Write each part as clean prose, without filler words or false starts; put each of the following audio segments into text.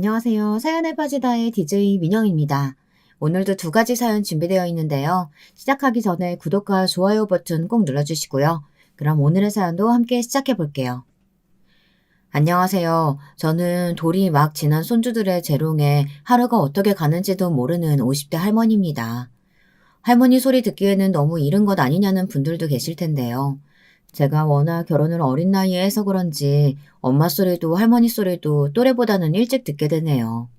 안녕하세요. 사연에 빠지다의 DJ 민영입니다. 오늘도 두 가지 사연 준비되어 있는데요. 시작하기 전에 구독과 좋아요 버튼 꼭 눌러주시고요. 그럼 오늘의 사연도 함께 시작해 볼게요. 안녕하세요. 저는 돌이 막 지난 손주들의 재롱에 하루가 어떻게 가는지도 모르는 50대 할머니입니다. 할머니 소리 듣기에는 너무 이른 것 아니냐는 분들도 계실 텐데요. 제가 워낙 결혼을 어린 나이에 해서 그런지 엄마 소리도 할머니 소리도 또래보다는 일찍 듣게 되네요.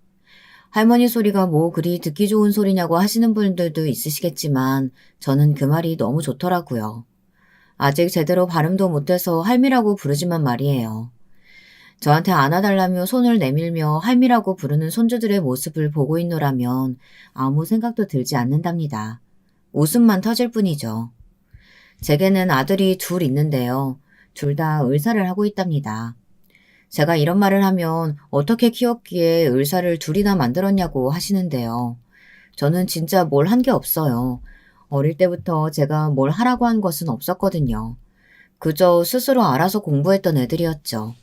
할머니 소리가 뭐 그리 듣기 좋은 소리냐고 하시는 분들도 있으시겠지만 저는 그 말이 너무 좋더라고요. 아직 제대로 발음도 못해서 할미라고 부르지만 말이에요. 저한테 안아달라며 손을 내밀며 할미라고 부르는 손주들의 모습을 보고 있노라면 아무 생각도 들지 않는답니다. 웃음만 터질 뿐이죠. 제게는 아들이 둘 있는데요. 둘 다 의사를 하고 있답니다. 제가 이런 말을 하면 어떻게 키웠기에 의사를 둘이나 만들었냐고 하시는데요. 저는 진짜 뭘 한 게 없어요. 어릴 때부터 제가 뭘 하라고 한 것은 없었거든요. 그저 스스로 알아서 공부했던 애들이었죠.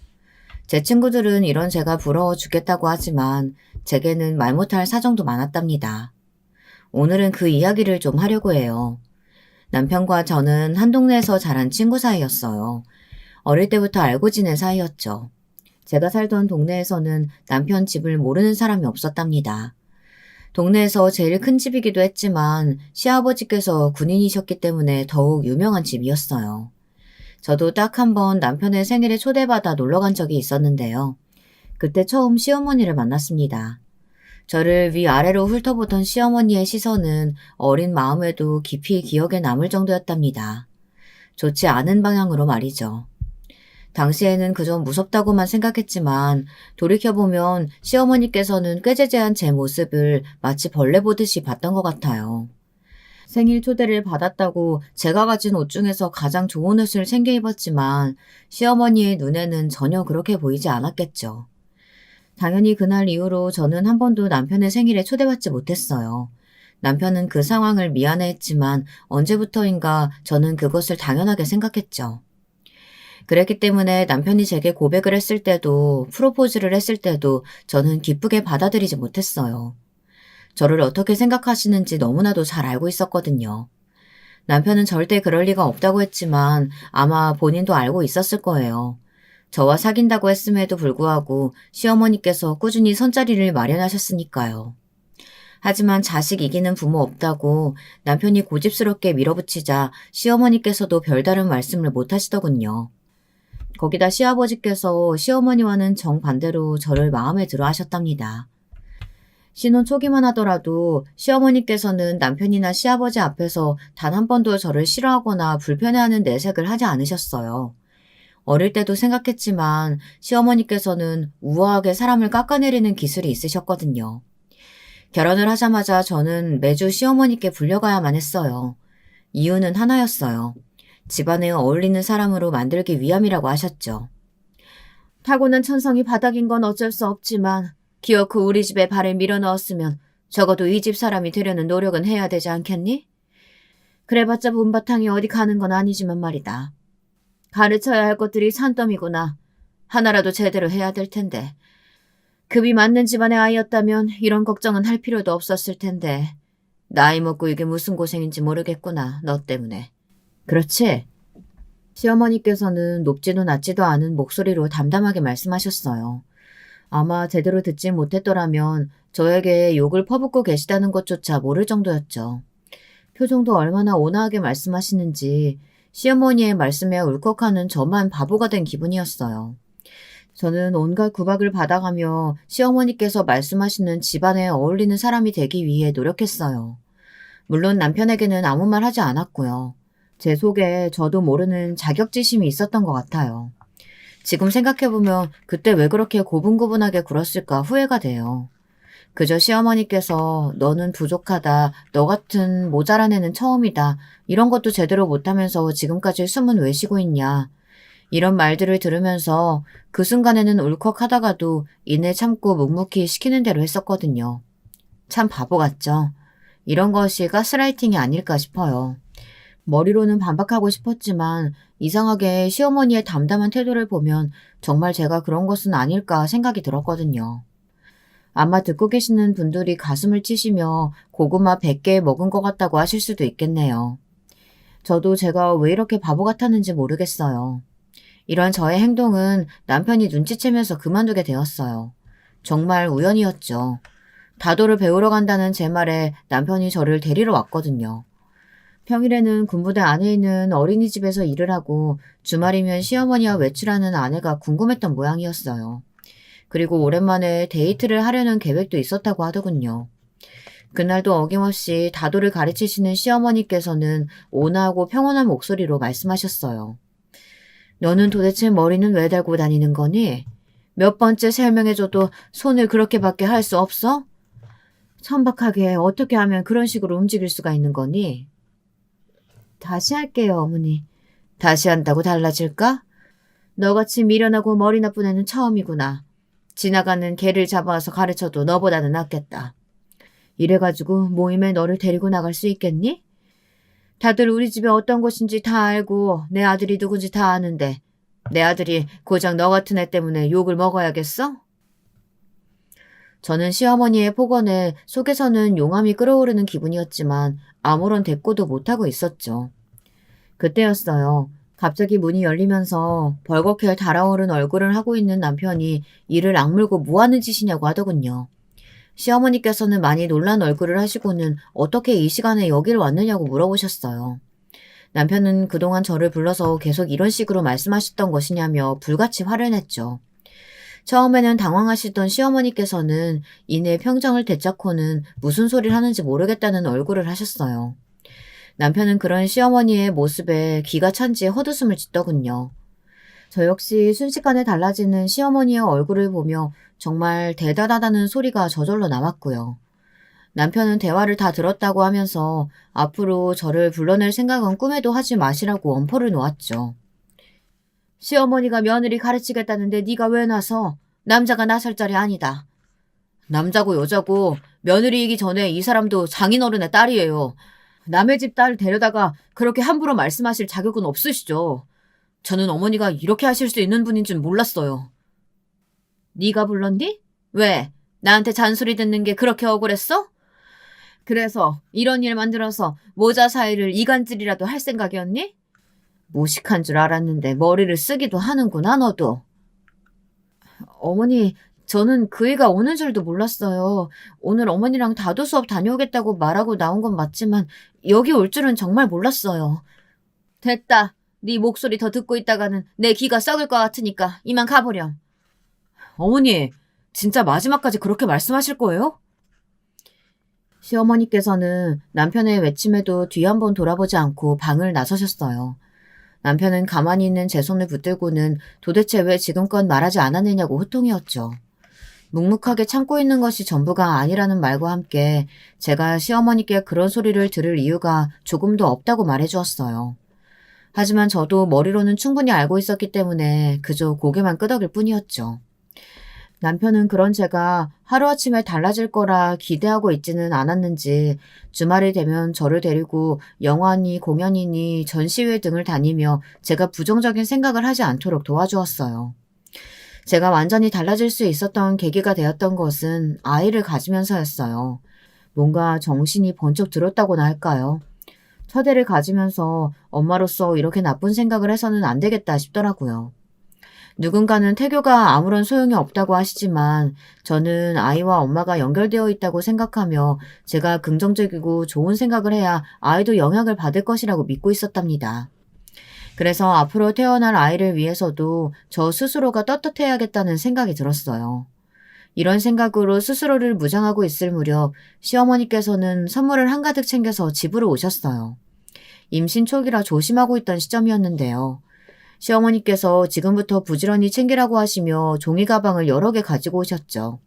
제 친구들은 이런 제가 부러워 죽겠다고 하지만 제게는 말 못할 사정도 많았답니다. 오늘은 그 이야기를 좀 하려고 해요. 남편과 저는 한 동네에서 자란 친구 사이였어요. 어릴 때부터 알고 지낸 사이였죠. 제가 살던 동네에서는 남편 집을 모르는 사람이 없었답니다. 동네에서 제일 큰 집이기도 했지만 시아버지께서 군인이셨기 때문에 더욱 유명한 집이었어요. 저도 딱 한 번 남편의 생일에 초대받아 놀러 간 적이 있었는데요. 그때 처음 시어머니를 만났습니다. 저를 위아래로 훑어보던 시어머니의 시선은 어린 마음에도 깊이 기억에 남을 정도였답니다. 좋지 않은 방향으로 말이죠. 당시에는 그저 무섭다고만 생각했지만 돌이켜보면 시어머니께서는 꾀죄죄한 제 모습을 마치 벌레 보듯이 봤던 것 같아요. 생일 초대를 받았다고 제가 가진 옷 중에서 가장 좋은 옷을 챙겨 입었지만 시어머니의 눈에는 전혀 그렇게 보이지 않았겠죠. 당연히 그날 이후로 저는 한 번도 남편의 생일에 초대받지 못했어요. 남편은 그 상황을 미안해했지만 언제부터인가 저는 그것을 당연하게 생각했죠. 그랬기 때문에 남편이 제게 고백을 했을 때도 프로포즈를 했을 때도 저는 기쁘게 받아들이지 못했어요. 저를 어떻게 생각하시는지 너무나도 잘 알고 있었거든요. 남편은 절대 그럴 리가 없다고 했지만 아마 본인도 알고 있었을 거예요. 저와 사귄다고 했음에도 불구하고 시어머니께서 꾸준히 선자리를 마련하셨으니까요. 하지만 자식 이기는 부모 없다고 남편이 고집스럽게 밀어붙이자 시어머니께서도 별다른 말씀을 못 하시더군요. 거기다 시아버지께서 시어머니와는 정반대로 저를 마음에 들어 하셨답니다. 신혼 초기만 하더라도 시어머니께서는 남편이나 시아버지 앞에서 단 한 번도 저를 싫어하거나 불편해하는 내색을 하지 않으셨어요. 어릴 때도 생각했지만 시어머니께서는 우아하게 사람을 깎아내리는 기술이 있으셨거든요. 결혼을 하자마자 저는 매주 시어머니께 불려가야만 했어요. 이유는 하나였어요. 집안에 어울리는 사람으로 만들기 위함이라고 하셨죠. 타고난 천성이 바닥인 건 어쩔 수 없지만 기어코 우리 집에 발을 밀어넣었으면 적어도 이 집 사람이 되려는 노력은 해야 되지 않겠니? 그래봤자 본바탕이 어디 가는 건 아니지만 말이다. 가르쳐야 할 것들이 산더미구나. 하나라도 제대로 해야 될 텐데. 급이 맞는 집안의 아이였다면 이런 걱정은 할 필요도 없었을 텐데. 나이 먹고 이게 무슨 고생인지 모르겠구나, 너 때문에. 그렇지? 시어머니께서는 높지도 낮지도 않은 목소리로 담담하게 말씀하셨어요. 아마 제대로 듣지 못했더라면 저에게 욕을 퍼붓고 계시다는 것조차 모를 정도였죠. 표정도 얼마나 온화하게 말씀하시는지 시어머니의 말씀에 울컥하는 저만 바보가 된 기분이었어요. 저는 온갖 구박을 받아가며 시어머니께서 말씀하시는 집안에 어울리는 사람이 되기 위해 노력했어요. 물론 남편에게는 아무 말 하지 않았고요. 제 속에 저도 모르는 자격지심이 있었던 것 같아요. 지금 생각해보면 그때 왜 그렇게 고분고분하게 굴었을까 후회가 돼요. 그저 시어머니께서 너는 부족하다, 너 같은 모자란 애는 처음이다, 이런 것도 제대로 못하면서 지금까지 숨은 왜 쉬고 있냐. 이런 말들을 들으면서 그 순간에는 울컥하다가도 이내 참고 묵묵히 시키는 대로 했었거든요. 참 바보 같죠? 이런 것이 가스라이팅이 아닐까 싶어요. 머리로는 반박하고 싶었지만 이상하게 시어머니의 담담한 태도를 보면 정말 제가 그런 것은 아닐까 생각이 들었거든요. 아마 듣고 계시는 분들이 가슴을 치시며 고구마 100개 먹은 것 같다고 하실 수도 있겠네요. 저도 제가 왜 이렇게 바보 같았는지 모르겠어요. 이런 저의 행동은 남편이 눈치채면서 그만두게 되었어요. 정말 우연이었죠. 다도를 배우러 간다는 제 말에 남편이 저를 데리러 왔거든요. 평일에는 군부대 안에 있는 어린이집에서 일을 하고 주말이면 시어머니와 외출하는 아내가 궁금했던 모양이었어요. 그리고 오랜만에 데이트를 하려는 계획도 있었다고 하더군요. 그날도 어김없이 다도를 가르치시는 시어머니께서는 온화하고 평온한 목소리로 말씀하셨어요. 너는 도대체 머리는 왜 달고 다니는 거니? 몇 번째 설명해줘도 손을 그렇게밖에 할 수 없어? 천박하게 어떻게 하면 그런 식으로 움직일 수가 있는 거니? 다시 할게요, 어머니. 다시 한다고 달라질까? 너같이 미련하고 머리 나쁜 애는 처음이구나. 지나가는 개를 잡아서 가르쳐도 너보다는 낫겠다. 이래가지고 모임에 너를 데리고 나갈 수 있겠니? 다들 우리 집에 어떤 곳인지 다 알고 내 아들이 누군지 다 아는데 내 아들이 고작 너 같은 애 때문에 욕을 먹어야겠어? 저는 시어머니의 폭언에 속에서는 용암이 끓어오르는 기분이었지만 아무런 대꾸도 못하고 있었죠. 그때였어요. 갑자기 문이 열리면서 벌겋게 달아오른 얼굴을 하고 있는 남편이 이를 악물고 뭐 하는 짓이냐고 하더군요. 시어머니께서는 많이 놀란 얼굴을 하시고는 어떻게 이 시간에 여기를 왔느냐고 물어보셨어요. 남편은 그동안 저를 불러서 계속 이런 식으로 말씀하셨던 것이냐며 불같이 화를 냈죠. 처음에는 당황하시던 시어머니께서는 이내 평정을 되찾고는 무슨 소리를 하는지 모르겠다는 얼굴을 하셨어요. 남편은 그런 시어머니의 모습에 기가 찬지 헛웃음을 짓더군요. 저 역시 순식간에 달라지는 시어머니의 얼굴을 보며 정말 대단하다는 소리가 저절로 나왔고요. 남편은 대화를 다 들었다고 하면서 앞으로 저를 불러낼 생각은 꿈에도 하지 마시라고 엄포를 놓았죠. 시어머니가 며느리 가르치겠다는데 네가 왜 나서? 남자가 나설 자리 아니다. 남자고 여자고 며느리이기 전에 이 사람도 장인어른의 딸이에요. 남의 집 딸 데려다가 그렇게 함부로 말씀하실 자격은 없으시죠. 저는 어머니가 이렇게 하실 수 있는 분인 줄 몰랐어요. 네가 불렀니? 왜? 나한테 잔소리 듣는 게 그렇게 억울했어? 그래서 이런 일 만들어서 모자 사이를 이간질이라도 할 생각이었니? 무식한 줄 알았는데 머리를 쓰기도 하는구나 너도. 어머니, 저는 그 애가 오는 줄도 몰랐어요. 오늘 어머니랑 다도 수업 다녀오겠다고 말하고 나온 건 맞지만 여기 올 줄은 정말 몰랐어요. 됐다. 네 목소리 더 듣고 있다가는 내 귀가 썩을 것 같으니까 이만 가보렴. 어머니, 진짜 마지막까지 그렇게 말씀하실 거예요? 시어머니께서는 남편의 외침에도 뒤 한번 돌아보지 않고 방을 나서셨어요. 남편은 가만히 있는 제 손을 붙들고는 도대체 왜 지금껏 말하지 않았느냐고 호통이었죠. 묵묵하게 참고 있는 것이 전부가 아니라는 말과 함께 제가 시어머니께 그런 소리를 들을 이유가 조금도 없다고 말해주었어요. 하지만 저도 머리로는 충분히 알고 있었기 때문에 그저 고개만 끄덕일 뿐이었죠. 남편은 그런 제가 하루아침에 달라질 거라 기대하고 있지는 않았는지 주말이 되면 저를 데리고 영화니 공연이니 전시회 등을 다니며 제가 부정적인 생각을 하지 않도록 도와주었어요. 제가 완전히 달라질 수 있었던 계기가 되었던 것은 아이를 가지면서였어요. 뭔가 정신이 번쩍 들었다고나 할까요? 첫애를 가지면서 엄마로서 이렇게 나쁜 생각을 해서는 안 되겠다 싶더라고요. 누군가는 태교가 아무런 소용이 없다고 하시지만 저는 아이와 엄마가 연결되어 있다고 생각하며 제가 긍정적이고 좋은 생각을 해야 아이도 영향을 받을 것이라고 믿고 있었답니다. 그래서 앞으로 태어날 아이를 위해서도 저 스스로가 떳떳해야겠다는 생각이 들었어요. 이런 생각으로 스스로를 무장하고 있을 무렵 시어머니께서는 선물을 한가득 챙겨서 집으로 오셨어요. 임신 초기라 조심하고 있던 시점이었는데요. 시어머니께서 지금부터 부지런히 챙기라고 하시며 종이 가방을 여러 개 가지고 오셨죠.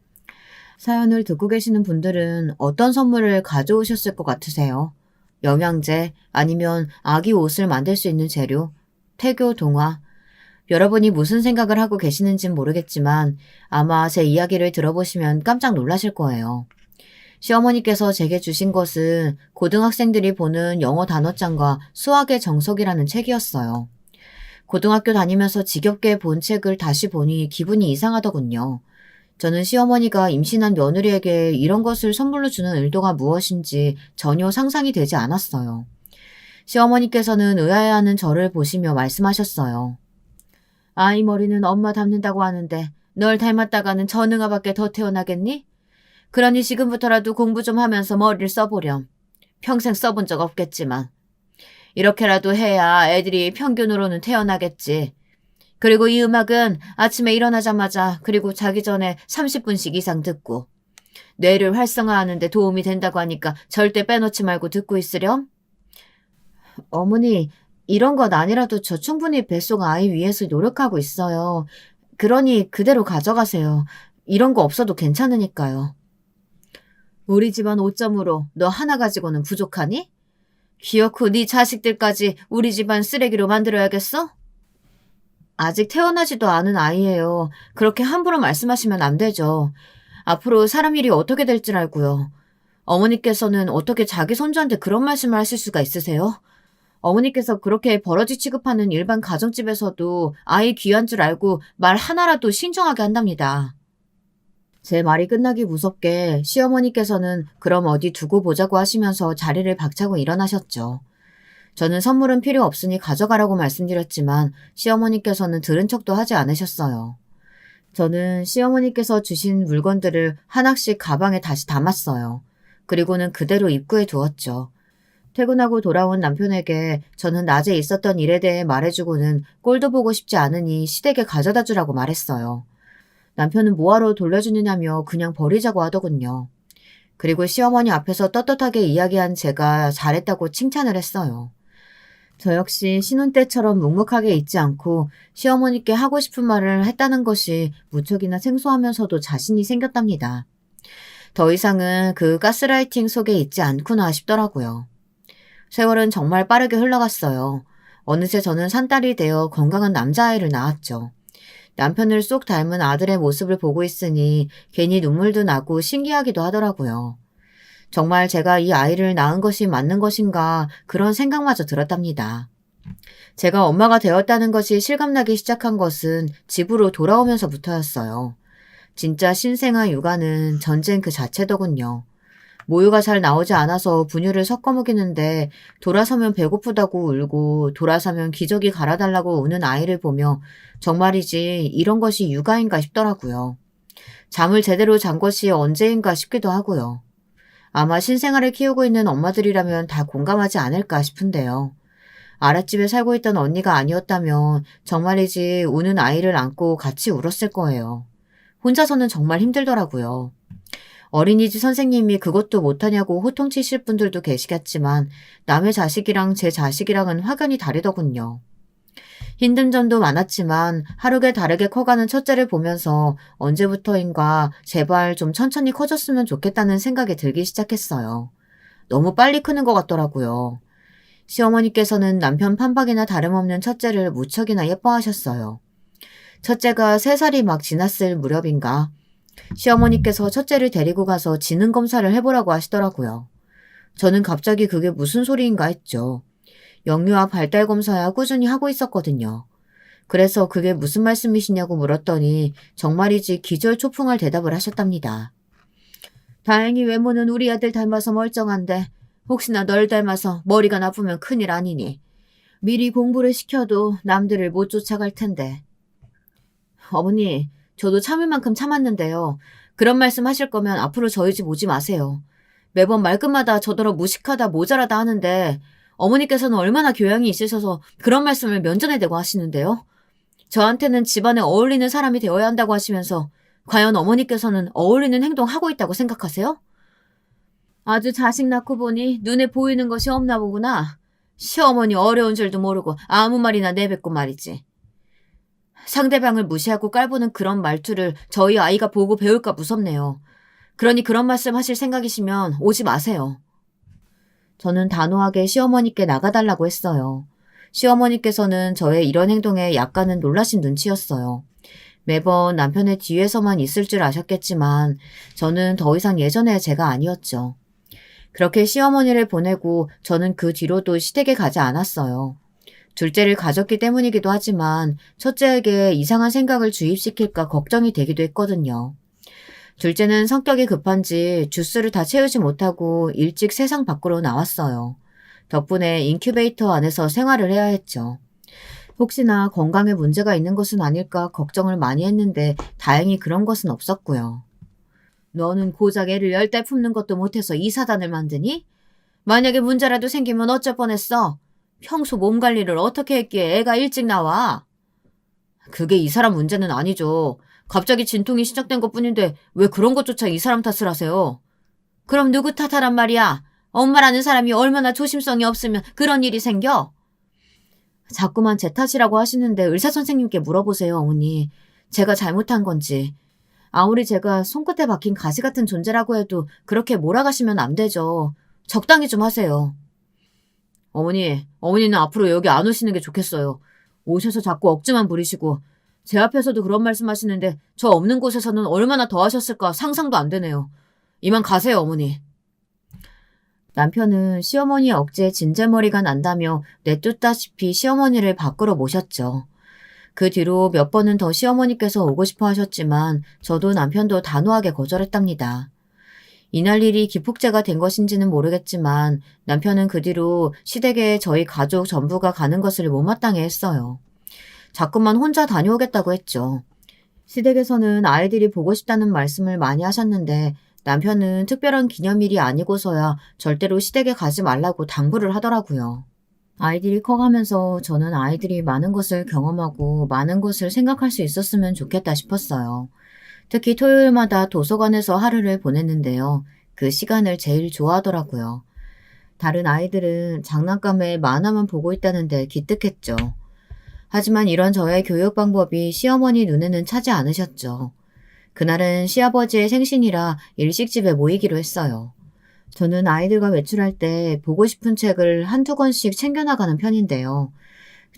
사연을 듣고 계시는 분들은 어떤 선물을 가져오셨을 것 같으세요? 영양제, 아니면 아기 옷을 만들 수 있는 재료, 태교 동화. 여러분이 무슨 생각을 하고 계시는진 모르겠지만 아마 제 이야기를 들어보시면 깜짝 놀라실 거예요. 시어머니께서 제게 주신 것은 고등학생들이 보는 영어 단어장과 수학의 정석이라는 책이었어요. 고등학교 다니면서 지겹게 본 책을 다시 보니 기분이 이상하더군요. 저는 시어머니가 임신한 며느리에게 이런 것을 선물로 주는 의도가 무엇인지 전혀 상상이 되지 않았어요. 시어머니께서는 의아해하는 저를 보시며 말씀하셨어요. 아이 머리는 엄마 닮는다고 하는데 널 닮았다가는 전응아밖에 더 태어나겠니? 그러니 지금부터라도 공부 좀 하면서 머리를 써보렴. 평생 써본 적 없겠지만. 이렇게라도 해야 애들이 평균으로는 태어나겠지. 그리고 이 음악은 아침에 일어나자마자 그리고 자기 전에 30분씩 이상 듣고 뇌를 활성화하는 데 도움이 된다고 하니까 절대 빼놓지 말고 듣고 있으렴. 어머니, 이런 것 아니라도 저 충분히 뱃속 아이 위해서 노력하고 있어요. 그러니 그대로 가져가세요. 이런 거 없어도 괜찮으니까요. 우리 집안 5점으로 너 하나 가지고는 부족하니? 기어코 네 자식들까지 우리 집안 쓰레기로 만들어야겠어? 아직 태어나지도 않은 아이예요. 그렇게 함부로 말씀하시면 안 되죠. 앞으로 사람 일이 어떻게 될 줄 알고요. 어머니께서는 어떻게 자기 손주한테 그런 말씀을 하실 수가 있으세요? 어머니께서 그렇게 버러지 취급하는 일반 가정집에서도 아이 귀한 줄 알고 말 하나라도 신중하게 한답니다. 제 말이 끝나기 무섭게 시어머니께서는 그럼 어디 두고 보자고 하시면서 자리를 박차고 일어나셨죠. 저는 선물은 필요 없으니 가져가라고 말씀드렸지만 시어머니께서는 들은 척도 하지 않으셨어요. 저는 시어머니께서 주신 물건들을 하나씩 가방에 다시 담았어요. 그리고는 그대로 입구에 두었죠. 퇴근하고 돌아온 남편에게 저는 낮에 있었던 일에 대해 말해주고는 꼴도 보고 싶지 않으니 시댁에 가져다 주라고 말했어요. 남편은 뭐하러 돌려주느냐며 그냥 버리자고 하더군요. 그리고 시어머니 앞에서 떳떳하게 이야기한 제가 잘했다고 칭찬을 했어요. 저 역시 신혼 때처럼 묵묵하게 있지 않고 시어머니께 하고 싶은 말을 했다는 것이 무척이나 생소하면서도 자신이 생겼답니다. 더 이상은 그 가스라이팅 속에 있지 않구나 싶더라고요. 세월은 정말 빠르게 흘러갔어요. 어느새 저는 산딸이 되어 건강한 남자아이를 낳았죠. 남편을 쏙 닮은 아들의 모습을 보고 있으니 괜히 눈물도 나고 신기하기도 하더라고요. 정말 제가 이 아이를 낳은 것이 맞는 것인가 그런 생각마저 들었답니다. 제가 엄마가 되었다는 것이 실감나기 시작한 것은 집으로 돌아오면서부터였어요. 진짜 신생아 육아는 전쟁 그 자체더군요. 모유가 잘 나오지 않아서 분유를 섞어 먹이는데 돌아서면 배고프다고 울고 돌아서면 기저귀 갈아달라고 우는 아이를 보며 정말이지 이런 것이 육아인가 싶더라고요. 잠을 제대로 잔 것이 언제인가 싶기도 하고요. 아마 신생아를 키우고 있는 엄마들이라면 다 공감하지 않을까 싶은데요. 아랫집에 살고 있던 언니가 아니었다면 정말이지 우는 아이를 안고 같이 울었을 거예요. 혼자서는 정말 힘들더라고요. 어린이집 선생님이 그것도 못하냐고 호통치실 분들도 계시겠지만 남의 자식이랑 제 자식이랑은 확연히 다르더군요. 힘든 점도 많았지만 하루게 다르게 커가는 첫째를 보면서 언제부터인가 제발 좀 천천히 커졌으면 좋겠다는 생각이 들기 시작했어요. 너무 빨리 크는 것 같더라고요. 시어머니께서는 남편 판박이나 다름없는 첫째를 무척이나 예뻐하셨어요. 첫째가 3살이 막 지났을 무렵인가 시어머니께서 첫째를 데리고 가서 지능 검사를 해보라고 하시더라고요. 저는 갑자기 그게 무슨 소리인가 했죠. 영유아 발달 검사야 꾸준히 하고 있었거든요. 그래서 그게 무슨 말씀이시냐고 물었더니 정말이지 기절초풍할 대답을 하셨답니다. 다행히 외모는 우리 아들 닮아서 멀쩡한데 혹시나 널 닮아서 머리가 나쁘면 큰일 아니니. 미리 공부를 시켜도 남들을 못 쫓아갈 텐데. 어머니, 저도 참을 만큼 참았는데요. 그런 말씀 하실 거면 앞으로 저희 집 오지 마세요. 매번 말끝마다 저더러 무식하다 모자라다 하는데 어머니께서는 얼마나 교양이 있으셔서 그런 말씀을 면전에 대고 하시는데요. 저한테는 집안에 어울리는 사람이 되어야 한다고 하시면서 과연 어머니께서는 어울리는 행동하고 있다고 생각하세요? 아주 자식 낳고 보니 눈에 보이는 것이 없나 보구나. 시어머니 어려운 줄도 모르고 아무 말이나 내뱉고 말이지. 상대방을 무시하고 깔보는 그런 말투를 저희 아이가 보고 배울까 무섭네요. 그러니 그런 말씀 하실 생각이시면 오지 마세요. 저는 단호하게 시어머니께 나가달라고 했어요. 시어머니께서는 저의 이런 행동에 약간은 놀라신 눈치였어요. 매번 남편의 뒤에서만 있을 줄 아셨겠지만 저는 더 이상 예전의 제가 아니었죠. 그렇게 시어머니를 보내고 저는 그 뒤로도 시댁에 가지 않았어요. 둘째를 가졌기 때문이기도 하지만 첫째에게 이상한 생각을 주입시킬까 걱정이 되기도 했거든요. 둘째는 성격이 급한지 주스를 다 채우지 못하고 일찍 세상 밖으로 나왔어요. 덕분에 인큐베이터 안에서 생활을 해야 했죠. 혹시나 건강에 문제가 있는 것은 아닐까 걱정을 많이 했는데 다행히 그런 것은 없었고요. 너는 고작 애를 10달 품는 것도 못해서 이 사단을 만드니? 만약에 문제라도 생기면 어쩔 뻔했어. 평소 몸 관리를 어떻게 했기에 애가 일찍 나와? 그게 이 사람 문제는 아니죠. 갑자기 진통이 시작된 것뿐인데 왜 그런 것조차 이 사람 탓을 하세요? 그럼 누구 탓하란 말이야? 엄마라는 사람이 얼마나 조심성이 없으면 그런 일이 생겨? 자꾸만 제 탓이라고 하시는데 의사 선생님께 물어보세요, 어머니. 제가 잘못한 건지. 아무리 제가 손끝에 박힌 가시 같은 존재라고 해도 그렇게 몰아가시면 안 되죠. 적당히 좀 하세요. 어머니는 앞으로 여기 안 오시는 게 좋겠어요. 오셔서 자꾸 억지만 부리시고 제 앞에서도 그런 말씀하시는데 저 없는 곳에서는 얼마나 더 하셨을까 상상도 안 되네요. 이만 가세요, 어머니. 남편은 시어머니의 억지에 진절머리가 난다며 내쫓다시피 시어머니를 밖으로 모셨죠. 그 뒤로 몇 번은 더 시어머니께서 오고 싶어 하셨지만 저도 남편도 단호하게 거절했답니다. 이날 일이 기폭제가 된 것인지는 모르겠지만 남편은 그 뒤로 시댁에 저희 가족 전부가 가는 것을 못마땅해 했어요. 자꾸만 혼자 다녀오겠다고 했죠. 시댁에서는 아이들이 보고 싶다는 말씀을 많이 하셨는데 남편은 특별한 기념일이 아니고서야 절대로 시댁에 가지 말라고 당부를 하더라고요. 아이들이 커가면서 저는 아이들이 많은 것을 경험하고 많은 것을 생각할 수 있었으면 좋겠다 싶었어요. 특히 토요일마다 도서관에서 하루를 보냈는데요. 그 시간을 제일 좋아하더라고요. 다른 아이들은 장난감에 만화만 보고 있다는데 기특했죠. 하지만 이런 저의 교육 방법이 시어머니 눈에는 차지 않으셨죠. 그날은 시아버지의 생신이라 일식 집에 모이기로 했어요. 저는 아이들과 외출할 때 보고 싶은 책을 한두 권씩 챙겨나가는 편인데요.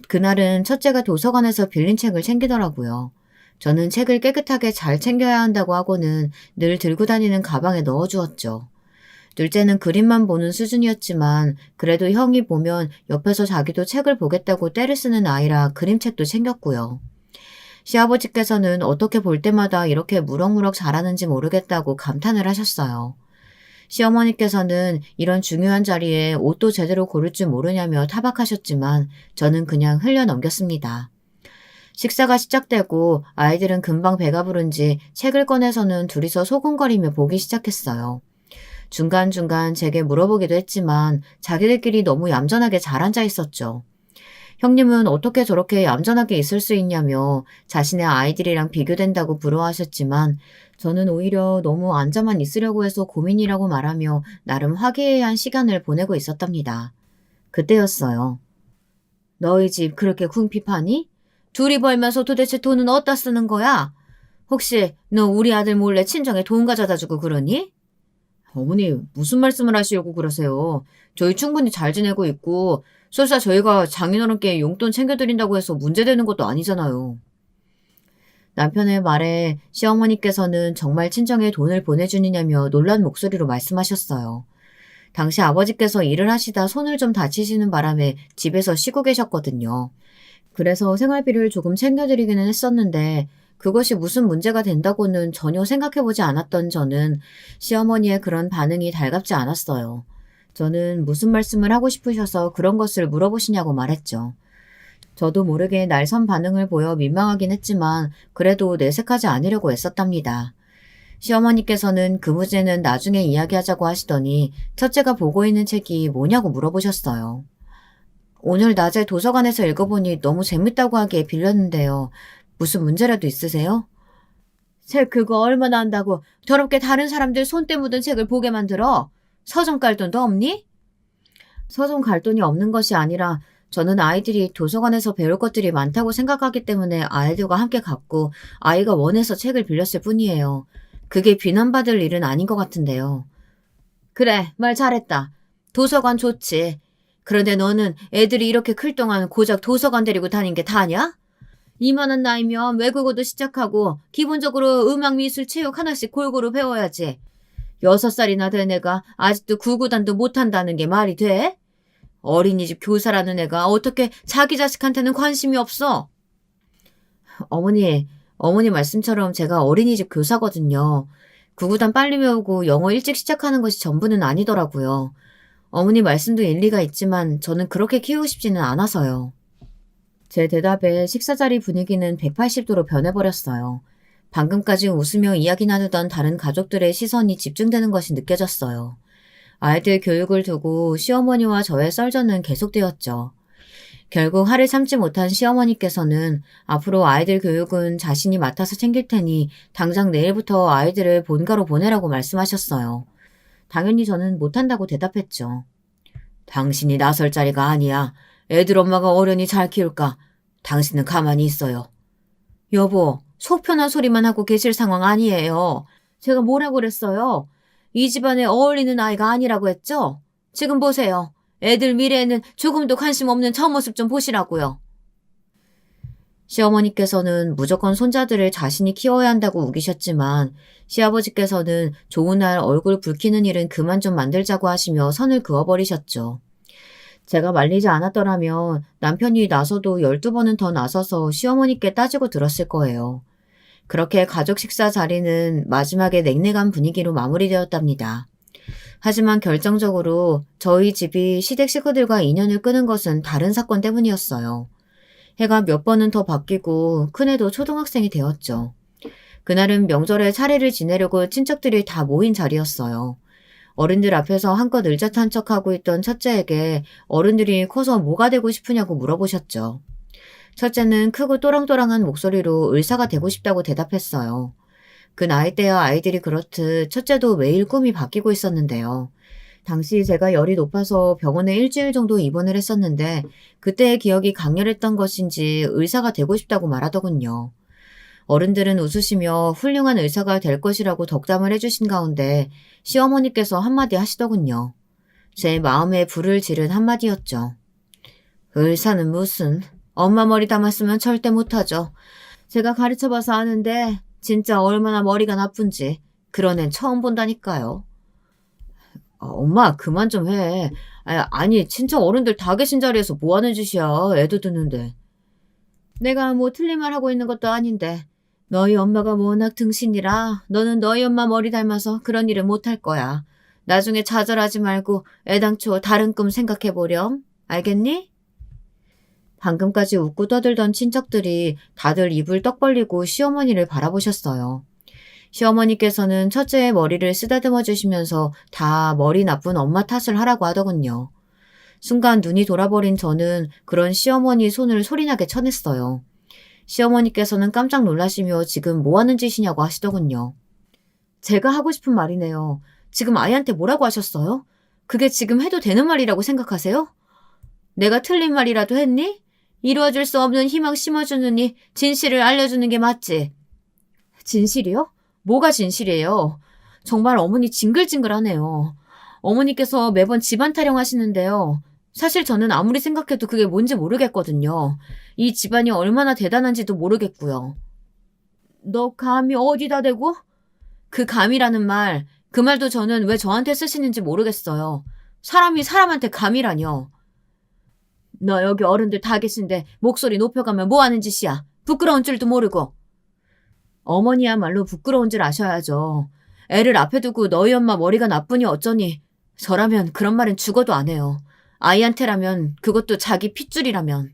그날은 첫째가 도서관에서 빌린 책을 챙기더라고요. 저는 책을 깨끗하게 잘 챙겨야 한다고 하고는 늘 들고 다니는 가방에 넣어주었죠. 둘째는 그림만 보는 수준이었지만 그래도 형이 보면 옆에서 자기도 책을 보겠다고 떼를 쓰는 아이라 그림책도 챙겼고요. 시아버지께서는 어떻게 볼 때마다 이렇게 무럭무럭 자라는지 모르겠다고 감탄을 하셨어요. 시어머니께서는 이런 중요한 자리에 옷도 제대로 고를 줄 모르냐며 타박하셨지만 저는 그냥 흘려넘겼습니다. 식사가 시작되고 아이들은 금방 배가 부른지 책을 꺼내서는 둘이서 소곤거리며 보기 시작했어요. 중간중간 제게 물어보기도 했지만 자기들끼리 너무 얌전하게 잘 앉아 있었죠. 형님은 어떻게 저렇게 얌전하게 있을 수 있냐며 자신의 아이들이랑 비교된다고 부러워하셨지만 저는 오히려 너무 앉아만 있으려고 해서 고민이라고 말하며 나름 화기애애한 시간을 보내고 있었답니다. 그때였어요. 너희 집 그렇게 궁핍하니? 둘이 벌면서 도대체 돈은 어디다 쓰는 거야? 혹시 너 우리 아들 몰래 친정에 돈 가져다 주고 그러니? 어머니, 무슨 말씀을 하시려고 그러세요? 저희 충분히 잘 지내고 있고 설사 저희가 장인어른께 용돈 챙겨드린다고 해서 문제되는 것도 아니잖아요. 남편의 말에 시어머니께서는 정말 친정에 돈을 보내주느냐며 놀란 목소리로 말씀하셨어요. 당시 아버지께서 일을 하시다 손을 좀 다치시는 바람에 집에서 쉬고 계셨거든요. 그래서 생활비를 조금 챙겨드리기는 했었는데 그것이 무슨 문제가 된다고는 전혀 생각해보지 않았던 저는 시어머니의 그런 반응이 달갑지 않았어요. 저는 무슨 말씀을 하고 싶으셔서 그런 것을 물어보시냐고 말했죠. 저도 모르게 날선 반응을 보여 민망하긴 했지만 그래도 내색하지 않으려고 애썼답니다. 시어머니께서는 그 문제는 나중에 이야기하자고 하시더니 첫째가 보고 있는 책이 뭐냐고 물어보셨어요. 오늘 낮에 도서관에서 읽어보니 너무 재밌다고 하기에 빌렸는데요. 무슨 문제라도 있으세요? 책 그거 얼마나 한다고 더럽게 다른 사람들 손때 묻은 책을 보게 만들어? 서점 깔 돈도 없니? 서점 갈 돈이 없는 것이 아니라 저는 아이들이 도서관에서 배울 것들이 많다고 생각하기 때문에 아이들과 함께 갔고 아이가 원해서 책을 빌렸을 뿐이에요. 그게 비난받을 일은 아닌 것 같은데요. 그래, 말 잘했다. 도서관 좋지. 그런데 너는 애들이 이렇게 클 동안 고작 도서관 데리고 다닌 게 다냐? 이만한 나이면 외국어도 시작하고 기본적으로 음악, 미술, 체육 하나씩 골고루 배워야지. 6살이나 된 애가 아직도 구구단도 못한다는 게 말이 돼? 어린이집 교사라는 애가 어떻게 자기 자식한테는 관심이 없어? 어머니 말씀처럼 제가 어린이집 교사거든요. 구구단 빨리 배우고 영어 일찍 시작하는 것이 전부는 아니더라고요. 어머니 말씀도 일리가 있지만 저는 그렇게 키우고 싶지는 않아서요. 제 대답에 식사 자리 분위기는 180도로 변해버렸어요. 방금까지 웃으며 이야기 나누던 다른 가족들의 시선이 집중되는 것이 느껴졌어요. 아이들 교육을 두고 시어머니와 저의 썰전은 계속되었죠. 결국 화를 참지 못한 시어머니께서는 앞으로 아이들 교육은 자신이 맡아서 챙길 테니 당장 내일부터 아이들을 본가로 보내라고 말씀하셨어요. 당연히 저는 못한다고 대답했죠. 당신이 나설 자리가 아니야. 애들 엄마가 어련히 잘 키울까? 당신은 가만히 있어요. 여보, 속 편한 소리만 하고 계실 상황 아니에요. 제가 뭐라고 그랬어요? 이 집안에 어울리는 아이가 아니라고 했죠? 지금 보세요. 애들 미래에는 조금도 관심 없는 저 모습 좀 보시라고요. 시어머니께서는 무조건 손자들을 자신이 키워야 한다고 우기셨지만 시아버지께서는 좋은 날 얼굴 붉히는 일은 그만 좀 만들자고 하시며 선을 그어버리셨죠. 제가 말리지 않았더라면 남편이 나서도 12번은 더 나서서 시어머니께 따지고 들었을 거예요. 그렇게 가족 식사 자리는 마지막에 냉랭한 분위기로 마무리되었답니다. 하지만 결정적으로 저희 집이 시댁 식구들과 인연을 끊은 것은 다른 사건 때문이었어요. 해가 몇 번은 더 바뀌고 큰애도 초등학생이 되었죠. 그날은 명절에 차례를 지내려고 친척들이 다 모인 자리였어요. 어른들 앞에서 한껏 의젓한 척하고 있던 첫째에게 어른들이 커서 뭐가 되고 싶으냐고 물어보셨죠. 첫째는 크고 또랑또랑한 목소리로 의사가 되고 싶다고 대답했어요. 그 나이대야 아이들이 그렇듯 첫째도 매일 꿈이 바뀌고 있었는데요. 당시 제가 열이 높아서 병원에 일주일 정도 입원을 했었는데 그때의 기억이 강렬했던 것인지 의사가 되고 싶다고 말하더군요. 어른들은 웃으시며 훌륭한 의사가 될 것이라고 덕담을 해주신 가운데 시어머니께서 한마디 하시더군요. 제 마음에 불을 지른 한마디였죠. 의사는 무슨, 엄마 머리 담았으면 절대 못하죠. 제가 가르쳐봐서 아는데 진짜 얼마나 머리가 나쁜지 그런 앤 처음 본다니까요. 엄마 그만 좀 해. 아니 친척 어른들 다 계신 자리에서 뭐 하는 짓이야. 애도 듣는데. 내가 뭐 틀린 말 하고 있는 것도 아닌데 너희 엄마가 워낙 등신이라 너는 너희 엄마 머리 닮아서 그런 일을 못할 거야. 나중에 좌절하지 말고 애당초 다른 꿈 생각해보렴. 알겠니? 방금까지 웃고 떠들던 친척들이 다들 입을 떡 벌리고 시어머니를 바라보셨어요. 시어머니께서는 첫째의 머리를 쓰다듬어 주시면서 다 머리 나쁜 엄마 탓을 하라고 하더군요. 순간 눈이 돌아버린 저는 그런 시어머니 손을 소리나게 쳐냈어요. 시어머니께서는 깜짝 놀라시며 지금 뭐 하는 짓이냐고 하시더군요. 제가 하고 싶은 말이네요. 지금 아이한테 뭐라고 하셨어요? 그게 지금 해도 되는 말이라고 생각하세요? 내가 틀린 말이라도 했니? 이루어질 수 없는 희망 심어주느니 진실을 알려주는 게 맞지. 진실이요? 뭐가 진실이에요? 정말 어머니 징글징글하네요. 어머니께서 매번 집안 타령하시는데요. 사실 저는 아무리 생각해도 그게 뭔지 모르겠거든요. 이 집안이 얼마나 대단한지도 모르겠고요. 너 감히 어디다 대고? 그 감이라는 말, 그 말도 저는 왜 저한테 쓰시는지 모르겠어요. 사람이 사람한테 감이라뇨. 너 여기 어른들 다 계신데 목소리 높여가면 뭐 하는 짓이야? 부끄러운 줄도 모르고. 어머니야말로 부끄러운 줄 아셔야죠. 애를 앞에 두고 너희 엄마 머리가 나쁘니 어쩌니. 저라면 그런 말은 죽어도 안 해요. 아이한테라면 그것도 자기 핏줄이라면.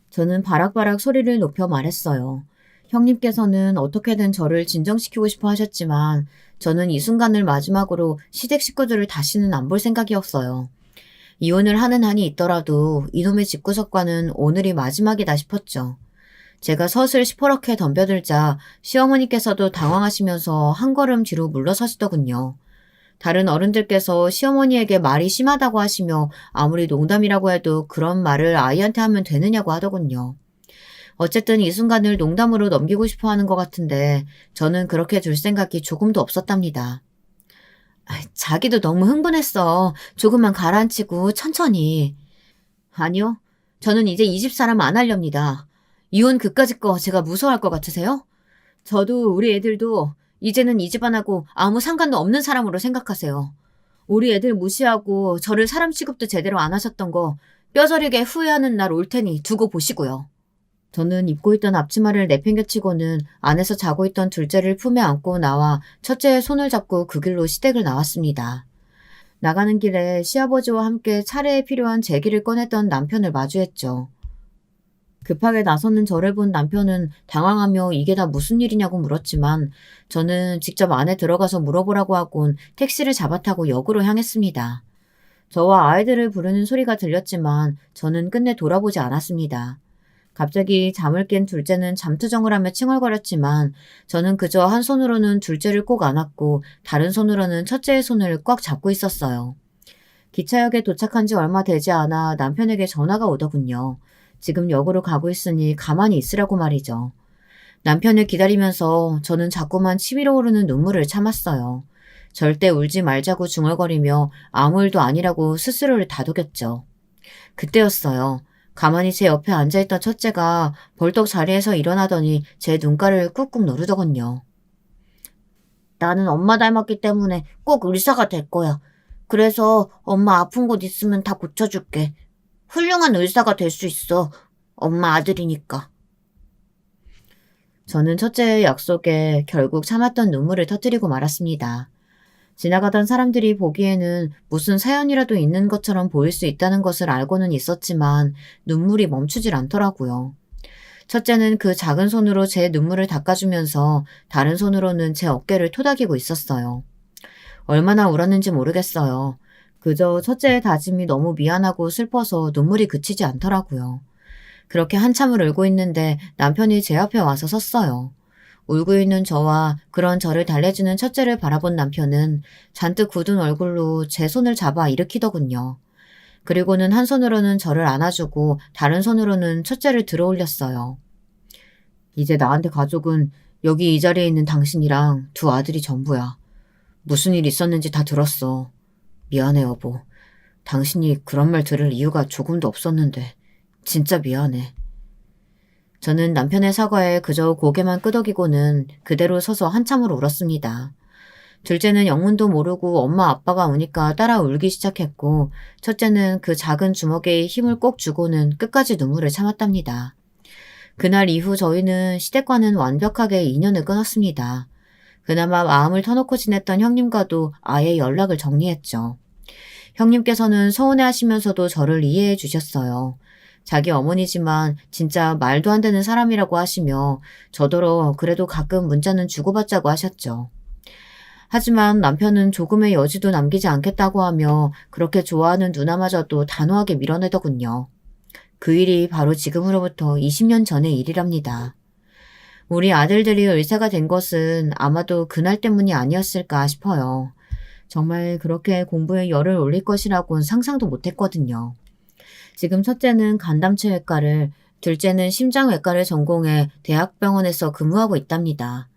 저는 바락바락 소리를 높여 말했어요. 형님께서는 어떻게든 저를 진정시키고 싶어 하셨지만 저는 이 순간을 마지막으로 시댁 식구들을 다시는 안 볼 생각이었어요. 이혼을 하는 한이 있더라도 이놈의 집구석과는 오늘이 마지막이다 싶었죠. 제가 서슬 시퍼렇게 덤벼들자 시어머니께서도 당황하시면서 한 걸음 뒤로 물러서시더군요. 다른 어른들께서 시어머니에게 말이 심하다고 하시며 아무리 농담이라고 해도 그런 말을 아이한테 하면 되느냐고 하더군요. 어쨌든 이 순간을 농담으로 넘기고 싶어 하는 것 같은데 저는 그렇게 둘 생각이 조금도 없었답니다. 자기도 너무 흥분했어. 조금만 가라앉히고 천천히. 아니요. 저는 이제 이 집 사람 안 하렵니다. 이혼 그까짓 거 제가 무서워할 것 같으세요? 저도 우리 애들도 이제는 이 집안하고 아무 상관도 없는 사람으로 생각하세요. 우리 애들 무시하고 저를 사람 취급도 제대로 안 하셨던 거 뼈저리게 후회하는 날 올 테니 두고 보시고요. 저는 입고 있던 앞치마를 내팽개치고는 안에서 자고 있던 둘째를 품에 안고 나와 첫째의 손을 잡고 그 길로 시댁을 나왔습니다. 나가는 길에 시아버지와 함께 차례에 필요한 제기를 꺼냈던 남편을 마주했죠. 급하게 나서는 저를 본 남편은 당황하며 이게 다 무슨 일이냐고 물었지만 저는 직접 안에 들어가서 물어보라고 하곤 택시를 잡아 타고 역으로 향했습니다. 저와 아이들을 부르는 소리가 들렸지만 저는 끝내 돌아보지 않았습니다. 갑자기 잠을 깬 둘째는 잠투정을 하며 칭얼거렸지만 저는 그저 한 손으로는 둘째를 꼭 안았고 다른 손으로는 첫째의 손을 꽉 잡고 있었어요. 기차역에 도착한 지 얼마 되지 않아 남편에게 전화가 오더군요. 지금 역으로 가고 있으니 가만히 있으라고 말이죠. 남편을 기다리면서 저는 자꾸만 치밀어 오르는 눈물을 참았어요. 절대 울지 말자고 중얼거리며 아무 일도 아니라고 스스로를 다독였죠. 그때였어요. 가만히 제 옆에 앉아있던 첫째가 벌떡 자리에서 일어나더니 제 눈가를 꾹꾹 누르더군요. 나는 엄마 닮았기 때문에 꼭 의사가 될 거야. 그래서 엄마 아픈 곳 있으면 다 고쳐줄게. 훌륭한 의사가 될 수 있어. 엄마 아들이니까. 저는 첫째의 약속에 결국 참았던 눈물을 터뜨리고 말았습니다. 지나가던 사람들이 보기에는 무슨 사연이라도 있는 것처럼 보일 수 있다는 것을 알고는 있었지만 눈물이 멈추질 않더라고요. 첫째는 그 작은 손으로 제 눈물을 닦아주면서 다른 손으로는 제 어깨를 토닥이고 있었어요. 얼마나 울었는지 모르겠어요. 그저 첫째의 다짐이 너무 미안하고 슬퍼서 눈물이 그치지 않더라고요. 그렇게 한참을 울고 있는데 남편이 제 앞에 와서 섰어요. 울고 있는 저와 그런 저를 달래주는 첫째를 바라본 남편은 잔뜩 굳은 얼굴로 제 손을 잡아 일으키더군요. 그리고는 한 손으로는 저를 안아주고 다른 손으로는 첫째를 들어 올렸어요. 이제 나한테 가족은 여기 이 자리에 있는 당신이랑 두 아들이 전부야. 무슨 일 있었는지 다 들었어. 미안해 여보. 당신이 그런 말 들을 이유가 조금도 없었는데 진짜 미안해. 저는 남편의 사과에 그저 고개만 끄덕이고는 그대로 서서 한참을 울었습니다. 둘째는 영문도 모르고 엄마 아빠가 우니까 따라 울기 시작했고 첫째는 그 작은 주먹에 힘을 꼭 주고는 끝까지 눈물을 참았답니다. 그날 이후 저희는 시댁과는 완벽하게 인연을 끊었습니다. 그나마 마음을 터놓고 지냈던 형님과도 아예 연락을 정리했죠. 형님께서는 서운해하시면서도 저를 이해해 주셨어요. 자기 어머니지만 진짜 말도 안 되는 사람이라고 하시며 저더러 그래도 가끔 문자는 주고받자고 하셨죠. 하지만 남편은 조금의 여지도 남기지 않겠다고 하며 그렇게 좋아하는 누나마저도 단호하게 밀어내더군요. 그 일이 바로 지금으로부터 20년 전의 일이랍니다. 우리 아들들이 의사가 된 것은 아마도 그날 때문이 아니었을까 싶어요. 정말 그렇게 공부에 열을 올릴 것이라고는 상상도 못했거든요. 지금 첫째는 간담체외과를, 둘째는 심장외과를 전공해 대학병원에서 근무하고 있답니다.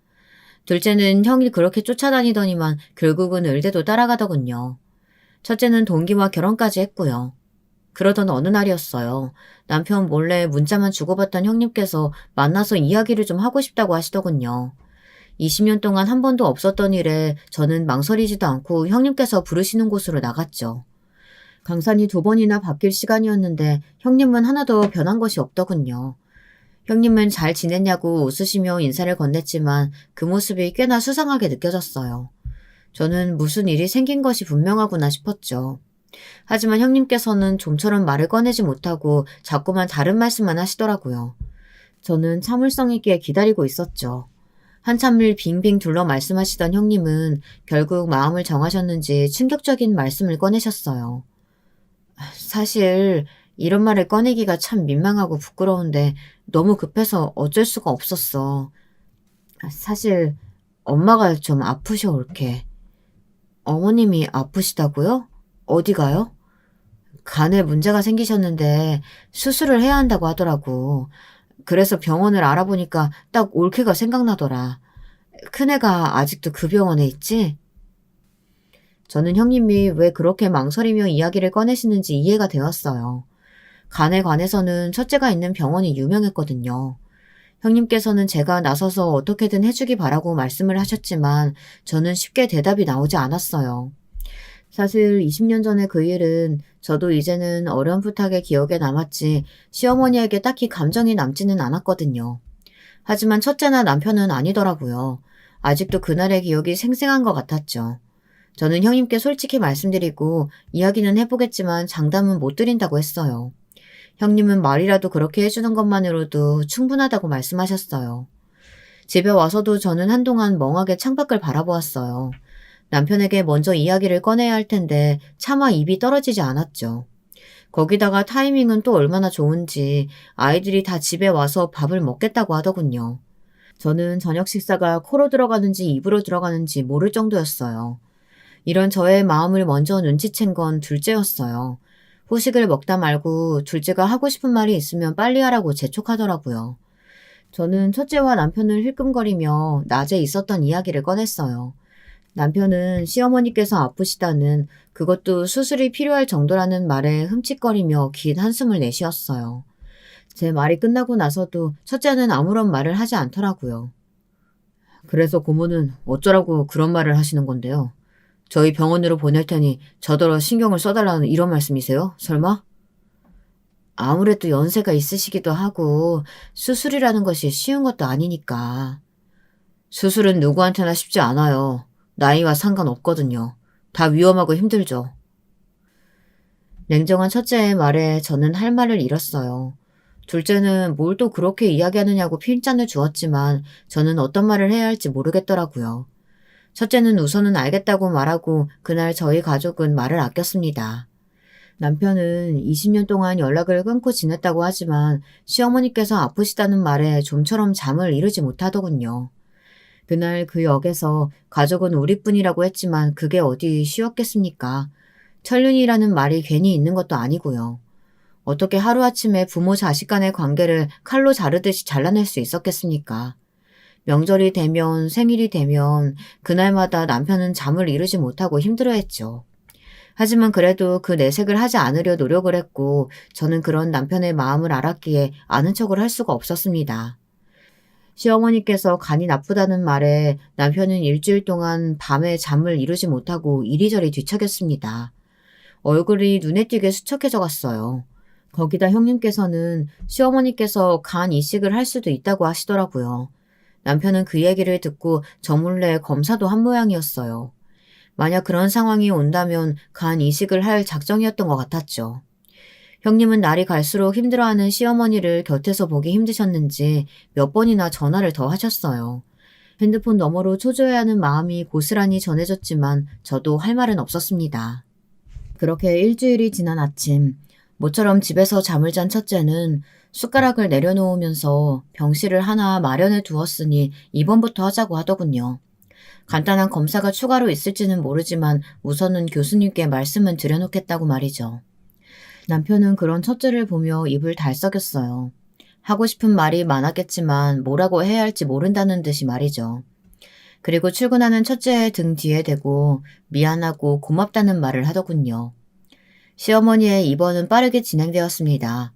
둘째는 형이 그렇게 쫓아다니더니만 결국은 의대도 따라가더군요. 첫째는 동기와 결혼까지 했고요. 그러던 어느 날이었어요. 남편 몰래 문자만 주고받던 형님께서 만나서 이야기를 좀 하고 싶다고 하시더군요. 20년 동안 한 번도 없었던 일에 저는 망설이지도 않고 형님께서 부르시는 곳으로 나갔죠. 강산이 2번이나 바뀔 시간이었는데 형님은 하나도 변한 것이 없더군요. 형님은 잘 지냈냐고 웃으시며 인사를 건넸지만 그 모습이 꽤나 수상하게 느껴졌어요. 저는 무슨 일이 생긴 것이 분명하구나 싶었죠. 하지만 형님께서는 좀처럼 말을 꺼내지 못하고 자꾸만 다른 말씀만 하시더라고요. 저는 참을성 있게 기다리고 있었죠. 한참을 빙빙 둘러 말씀하시던 형님은 결국 마음을 정하셨는지 충격적인 말씀을 꺼내셨어요. 사실 이런 말을 꺼내기가 참 민망하고 부끄러운데 너무 급해서 어쩔 수가 없었어. 사실 엄마가 좀 아프셔 올게. 어머님이 아프시다고요? 어디가요? 간에 문제가 생기셨는데 수술을 해야 한다고 하더라고. 그래서 병원을 알아보니까 딱 올케가 생각나더라. 큰애가 아직도 그 병원에 있지? 저는 형님이 왜 그렇게 망설이며 이야기를 꺼내시는지 이해가 되었어요. 간에 관해서는 첫째가 있는 병원이 유명했거든요. 형님께서는 제가 나서서 어떻게든 해주기 바라고 말씀을 하셨지만 저는 쉽게 대답이 나오지 않았어요. 사실 20년 전의 그 일은 저도 이제는 어렴풋하게 기억에 남았지 시어머니에게 딱히 감정이 남지는 않았거든요. 하지만 첫째나 남편은 아니더라고요. 아직도 그날의 기억이 생생한 것 같았죠. 저는 형님께 솔직히 말씀드리고 이야기는 해보겠지만 장담은 못 드린다고 했어요. 형님은 말이라도 그렇게 해주는 것만으로도 충분하다고 말씀하셨어요. 집에 와서도 저는 한동안 멍하게 창밖을 바라보았어요. 남편에게 먼저 이야기를 꺼내야 할 텐데 차마 입이 떨어지지 않았죠. 거기다가 타이밍은 또 얼마나 좋은지 아이들이 다 집에 와서 밥을 먹겠다고 하더군요. 저는 저녁 식사가 코로 들어가는지 입으로 들어가는지 모를 정도였어요. 이런 저의 마음을 먼저 눈치챈 건 둘째였어요. 후식을 먹다 말고 둘째가 하고 싶은 말이 있으면 빨리 하라고 재촉하더라고요. 저는 첫째와 남편을 힐끔거리며 낮에 있었던 이야기를 꺼냈어요. 남편은 시어머니께서 아프시다는, 그것도 수술이 필요할 정도라는 말에 흠칫거리며 긴 한숨을 내쉬었어요. 제 말이 끝나고 나서도 첫째는 아무런 말을 하지 않더라고요. 그래서 고모는 어쩌라고 그런 말을 하시는 건데요. 저희 병원으로 보낼 테니 저더러 신경을 써달라는 이런 말씀이세요? 설마? 아무래도 연세가 있으시기도 하고 수술이라는 것이 쉬운 것도 아니니까. 수술은 누구한테나 쉽지 않아요. 나이와 상관없거든요. 다 위험하고 힘들죠. 냉정한 첫째의 말에 저는 할 말을 잃었어요. 둘째는 뭘 또 그렇게 이야기하느냐고 핀잔을 주었지만 저는 어떤 말을 해야 할지 모르겠더라고요. 첫째는 우선은 알겠다고 말하고 그날 저희 가족은 말을 아꼈습니다. 남편은 20년 동안 연락을 끊고 지냈다고 하지만 시어머니께서 아프시다는 말에 좀처럼 잠을 이루지 못하더군요. 그날 그 역에서 가족은 우리뿐이라고 했지만 그게 어디 쉬웠겠습니까? 천륜이라는 말이 괜히 있는 것도 아니고요. 어떻게 하루아침에 부모 자식 간의 관계를 칼로 자르듯이 잘라낼 수 있었겠습니까? 명절이 되면 생일이 되면 그날마다 남편은 잠을 이루지 못하고 힘들어했죠. 하지만 그래도 그 내색을 하지 않으려 노력을 했고 저는 그런 남편의 마음을 알았기에 아는 척을 할 수가 없었습니다. 시어머니께서 간이 나쁘다는 말에 남편은 일주일 동안 밤에 잠을 이루지 못하고 이리저리 뒤척였습니다. 얼굴이 눈에 띄게 수척해져 갔어요. 거기다 형님께서는 시어머니께서 간 이식을 할 수도 있다고 하시더라고요. 남편은 그 얘기를 듣고 저 몰래 검사도 한 모양이었어요. 만약 그런 상황이 온다면 간 이식을 할 작정이었던 것 같았죠. 형님은 날이 갈수록 힘들어하는 시어머니를 곁에서 보기 힘드셨는지 몇 번이나 전화를 더 하셨어요. 핸드폰 너머로 초조해하는 마음이 고스란히 전해졌지만 저도 할 말은 없었습니다. 그렇게 일주일이 지난 아침, 모처럼 집에서 잠을 잔 첫째는 숟가락을 내려놓으면서 병실을 하나 마련해 두었으니 입원부터 하자고 하더군요. 간단한 검사가 추가로 있을지는 모르지만 우선은 교수님께 말씀은 드려놓겠다고 말이죠. 남편은 그런 첫째를 보며 입을 달썩였어요. 하고 싶은 말이 많았겠지만 뭐라고 해야 할지 모른다는 듯이 말이죠. 그리고 출근하는 첫째의 등 뒤에 대고 미안하고 고맙다는 말을 하더군요. 시어머니의 입원은 빠르게 진행되었습니다.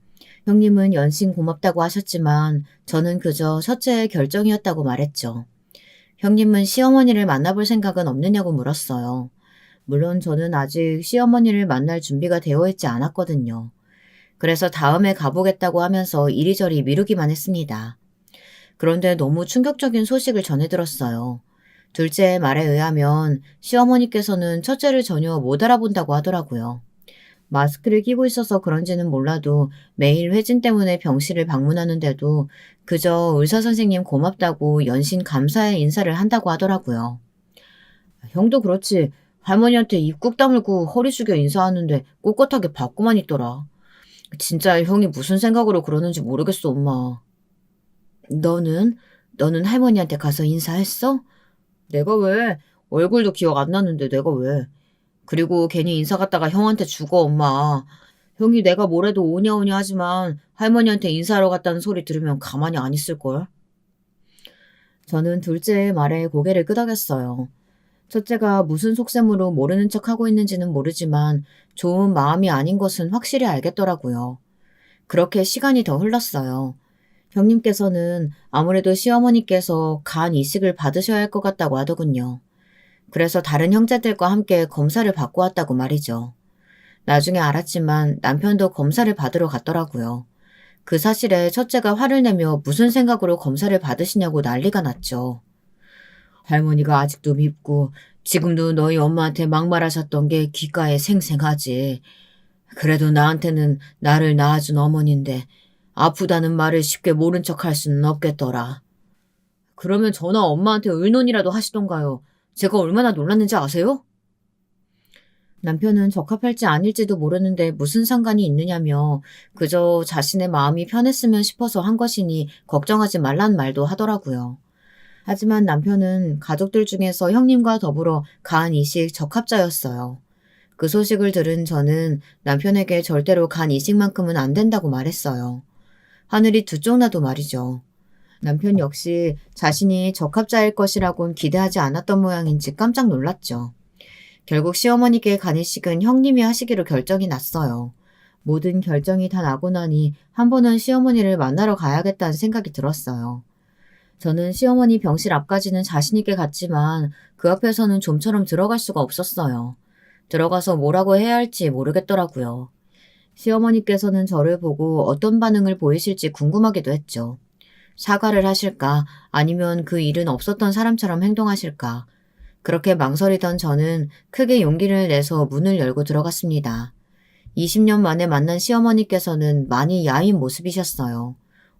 형님은 연신 고맙다고 하셨지만 저는 그저 첫째의 결정이었다고 말했죠. 형님은 시어머니를 만나볼 생각은 없느냐고 물었어요. 물론 저는 아직 시어머니를 만날 준비가 되어 있지 않았거든요. 그래서 다음에 가보겠다고 하면서 이리저리 미루기만 했습니다. 그런데 너무 충격적인 소식을 전해 들었어요. 둘째의 말에 의하면 시어머니께서는 첫째를 전혀 못 알아본다고 하더라고요. 마스크를 끼고 있어서 그런지는 몰라도 매일 회진 때문에 병실을 방문하는데도 그저 의사 선생님 고맙다고 연신 감사의 인사를 한다고 하더라고요. 형도 그렇지. 할머니한테 입 꾹 다물고 허리 숙여 인사하는데 꼿꼿하게 받고만 있더라. 진짜 형이 무슨 생각으로 그러는지 모르겠어, 엄마. 너는? 너는 할머니한테 가서 인사했어? 내가 왜? 얼굴도 기억 안 나는데 내가 왜? 그리고 괜히 인사 갔다가 형한테 죽어, 엄마. 형이 내가 뭐래도 오냐오냐 하지만 할머니한테 인사하러 갔다는 소리 들으면 가만히 안 있을걸? 저는 둘째의 말에 고개를 끄덕였어요. 첫째가 무슨 속셈으로 모르는 척하고 있는지는 모르지만 좋은 마음이 아닌 것은 확실히 알겠더라고요. 그렇게 시간이 더 흘렀어요. 형님께서는 아무래도 시어머니께서 간 이식을 받으셔야 할 것 같다고 하더군요. 그래서 다른 형제들과 함께 검사를 받고 왔다고 말이죠. 나중에 알았지만 남편도 검사를 받으러 갔더라고요. 그 사실에 첫째가 화를 내며 무슨 생각으로 검사를 받으시냐고 난리가 났죠. 할머니가 아직도 밉고 지금도 너희 엄마한테 막말하셨던 게 귓가에 생생하지. 그래도 나한테는 나를 낳아준 어머니인데 아프다는 말을 쉽게 모른 척 할 수는 없겠더라. 그러면 전화 엄마한테 의논이라도 하시던가요. 제가 얼마나 놀랐는지 아세요? 남편은 적합할지 아닐지도 모르는데 무슨 상관이 있느냐며 그저 자신의 마음이 편했으면 싶어서 한 것이니 걱정하지 말란 말도 하더라고요. 하지만 남편은 가족들 중에서 형님과 더불어 간 이식 적합자였어요. 그 소식을 들은 저는 남편에게 절대로 간 이식만큼은 안 된다고 말했어요. 하늘이 두 쪽 나도 말이죠. 남편 역시 자신이 적합자일 것이라곤 기대하지 않았던 모양인지 깜짝 놀랐죠. 결국 시어머니께 간이식은 형님이 하시기로 결정이 났어요. 모든 결정이 다 나고 나니 한 번은 시어머니를 만나러 가야겠다는 생각이 들었어요. 저는 시어머니 병실 앞까지는 자신 있게 갔지만 그 앞에서는 좀처럼 들어갈 수가 없었어요. 들어가서 뭐라고 해야 할지 모르겠더라고요. 시어머니께서는 저를 보고 어떤 반응을 보이실지 궁금하기도 했죠. 사과를 하실까 아니면 그 일은 없었던 사람처럼 행동하실까. 그렇게 망설이던 저는 크게 용기를 내서 문을 열고 들어갔습니다. 20년 만에 만난 시어머니께서는 많이 야윈 모습이셨어요.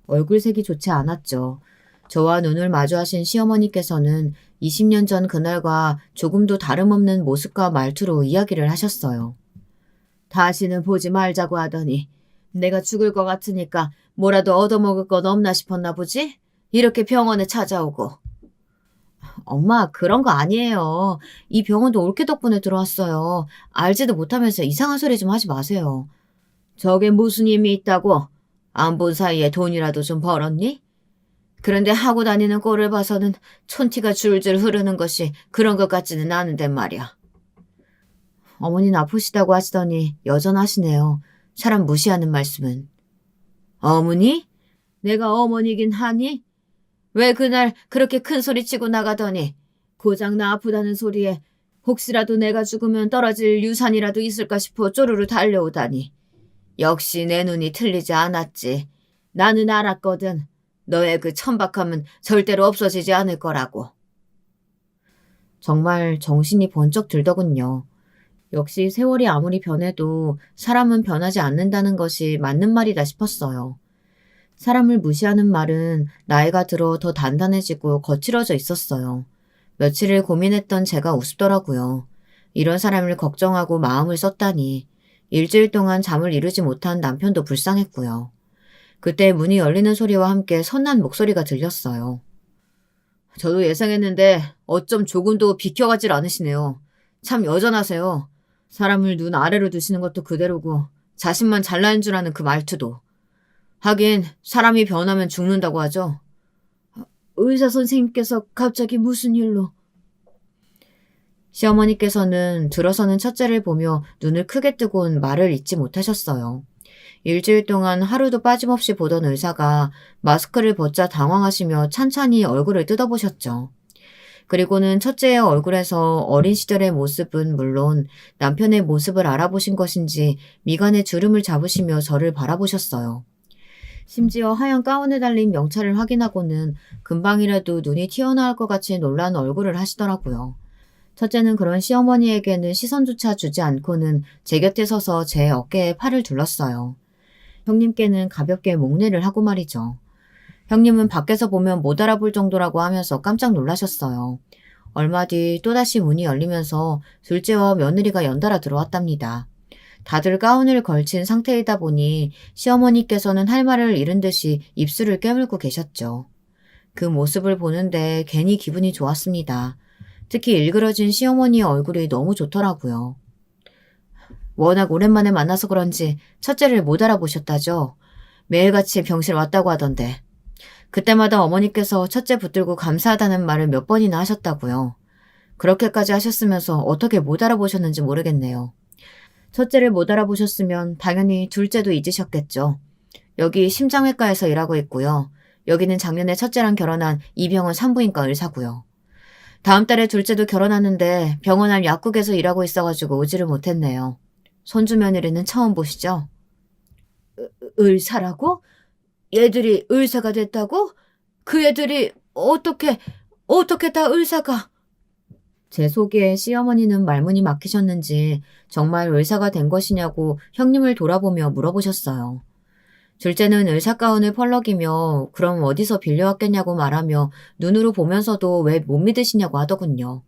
얼굴색이 좋지 않았죠. 저와 눈을 마주하신 시어머니께서는 20년 전 그날과 조금도 다름없는 모습과 말투로 이야기를 하셨어요. 다시는 보지 말자고 하더니 내가 죽을 것 같으니까 뭐라도 얻어먹을 것 없나 싶었나 보지? 이렇게 병원에 찾아오고. 엄마, 그런 거 아니에요. 이 병원도 올케 덕분에 들어왔어요. 알지도 못하면서 이상한 소리 좀 하지 마세요. 저게 무슨 힘이 있다고? 안 본 사이에 돈이라도 좀 벌었니? 그런데 하고 다니는 꼴을 봐서는 촌티가 줄줄 흐르는 것이 그런 것 같지는 않은데 말이야. 어머니는 아프시다고 하시더니 여전하시네요. 사람 무시하는 말씀은. 어머니? 내가 어머니긴 하니? 왜 그날 그렇게 큰 소리 치고 나가더니 고장 나 아프다는 소리에 혹시라도 내가 죽으면 떨어질 유산이라도 있을까 싶어 쪼르르 달려오다니. 역시 내 눈이 틀리지 않았지. 나는 알았거든. 너의 그 천박함은 절대로 없어지지 않을 거라고. 정말 정신이 번쩍 들더군요. 역시 세월이 아무리 변해도 사람은 변하지 않는다는 것이 맞는 말이다 싶었어요. 사람을 무시하는 말은 나이가 들어 더 단단해지고 거칠어져 있었어요. 며칠을 고민했던 제가 우습더라고요. 이런 사람을 걱정하고 마음을 썼다니. 일주일 동안 잠을 이루지 못한 남편도 불쌍했고요. 그때 문이 열리는 소리와 함께 선난 목소리가 들렸어요. 저도 예상했는데 어쩜 조금도 비켜가질 않으시네요. 참 여전하세요. 사람을 눈 아래로 두시는 것도 그대로고 자신만 잘나는 줄 아는 그 말투도. 하긴 사람이 변하면 죽는다고 하죠. 의사 선생님께서 갑자기 무슨 일로? 시어머니께서는 들어서는 첫째를 보며 눈을 크게 뜨곤 말을 잇지 못하셨어요. 일주일 동안 하루도 빠짐없이 보던 의사가 마스크를 벗자 당황하시며 찬찬히 얼굴을 뜯어보셨죠. 그리고는 첫째의 얼굴에서 어린 시절의 모습은 물론 남편의 모습을 알아보신 것인지 미간에 주름을 잡으시며 저를 바라보셨어요. 심지어 하얀 가운에 달린 명찰을 확인하고는 금방이라도 눈이 튀어나올 것 같이 놀란 얼굴을 하시더라고요. 첫째는 그런 시어머니에게는 시선조차 주지 않고는 제 곁에 서서 제 어깨에 팔을 둘렀어요. 형님께는 가볍게 목례를 하고 말이죠. 형님은 밖에서 보면 못 알아볼 정도라고 하면서 깜짝 놀라셨어요. 얼마 뒤 또다시 문이 열리면서 둘째와 며느리가 연달아 들어왔답니다. 다들 가운을 걸친 상태이다 보니 시어머니께서는 할 말을 잃은 듯이 입술을 깨물고 계셨죠. 그 모습을 보는데 괜히 기분이 좋았습니다. 특히 일그러진 시어머니의 얼굴이 너무 좋더라고요. 워낙 오랜만에 만나서 그런지 첫째를 못 알아보셨다죠. 매일같이 병실 왔다고 하던데. 그때마다 어머니께서 첫째 붙들고 감사하다는 말을 몇 번이나 하셨다고요. 그렇게까지 하셨으면서 어떻게 못 알아보셨는지 모르겠네요. 첫째를 못 알아보셨으면 당연히 둘째도 잊으셨겠죠. 여기 심장외과에서 일하고 있고요. 여기는 작년에 첫째랑 결혼한 이병헌 산부인과 의사고요. 다음 달에 둘째도 결혼하는데 병원 안 약국에서 일하고 있어가지고 오지를 못했네요. 손주 며느리는 처음 보시죠? 의사라고? 얘들이 의사가 됐다고? 그 애들이 어떻게 다 의사가? 제 속에 시어머니는 말문이 막히셨는지 정말 의사가 된 것이냐고 형님을 돌아보며 물어보셨어요. 둘째는 의사 가운을 펄럭이며 그럼 어디서 빌려왔겠냐고 말하며 눈으로 보면서도 왜 못 믿으시냐고 하더군요.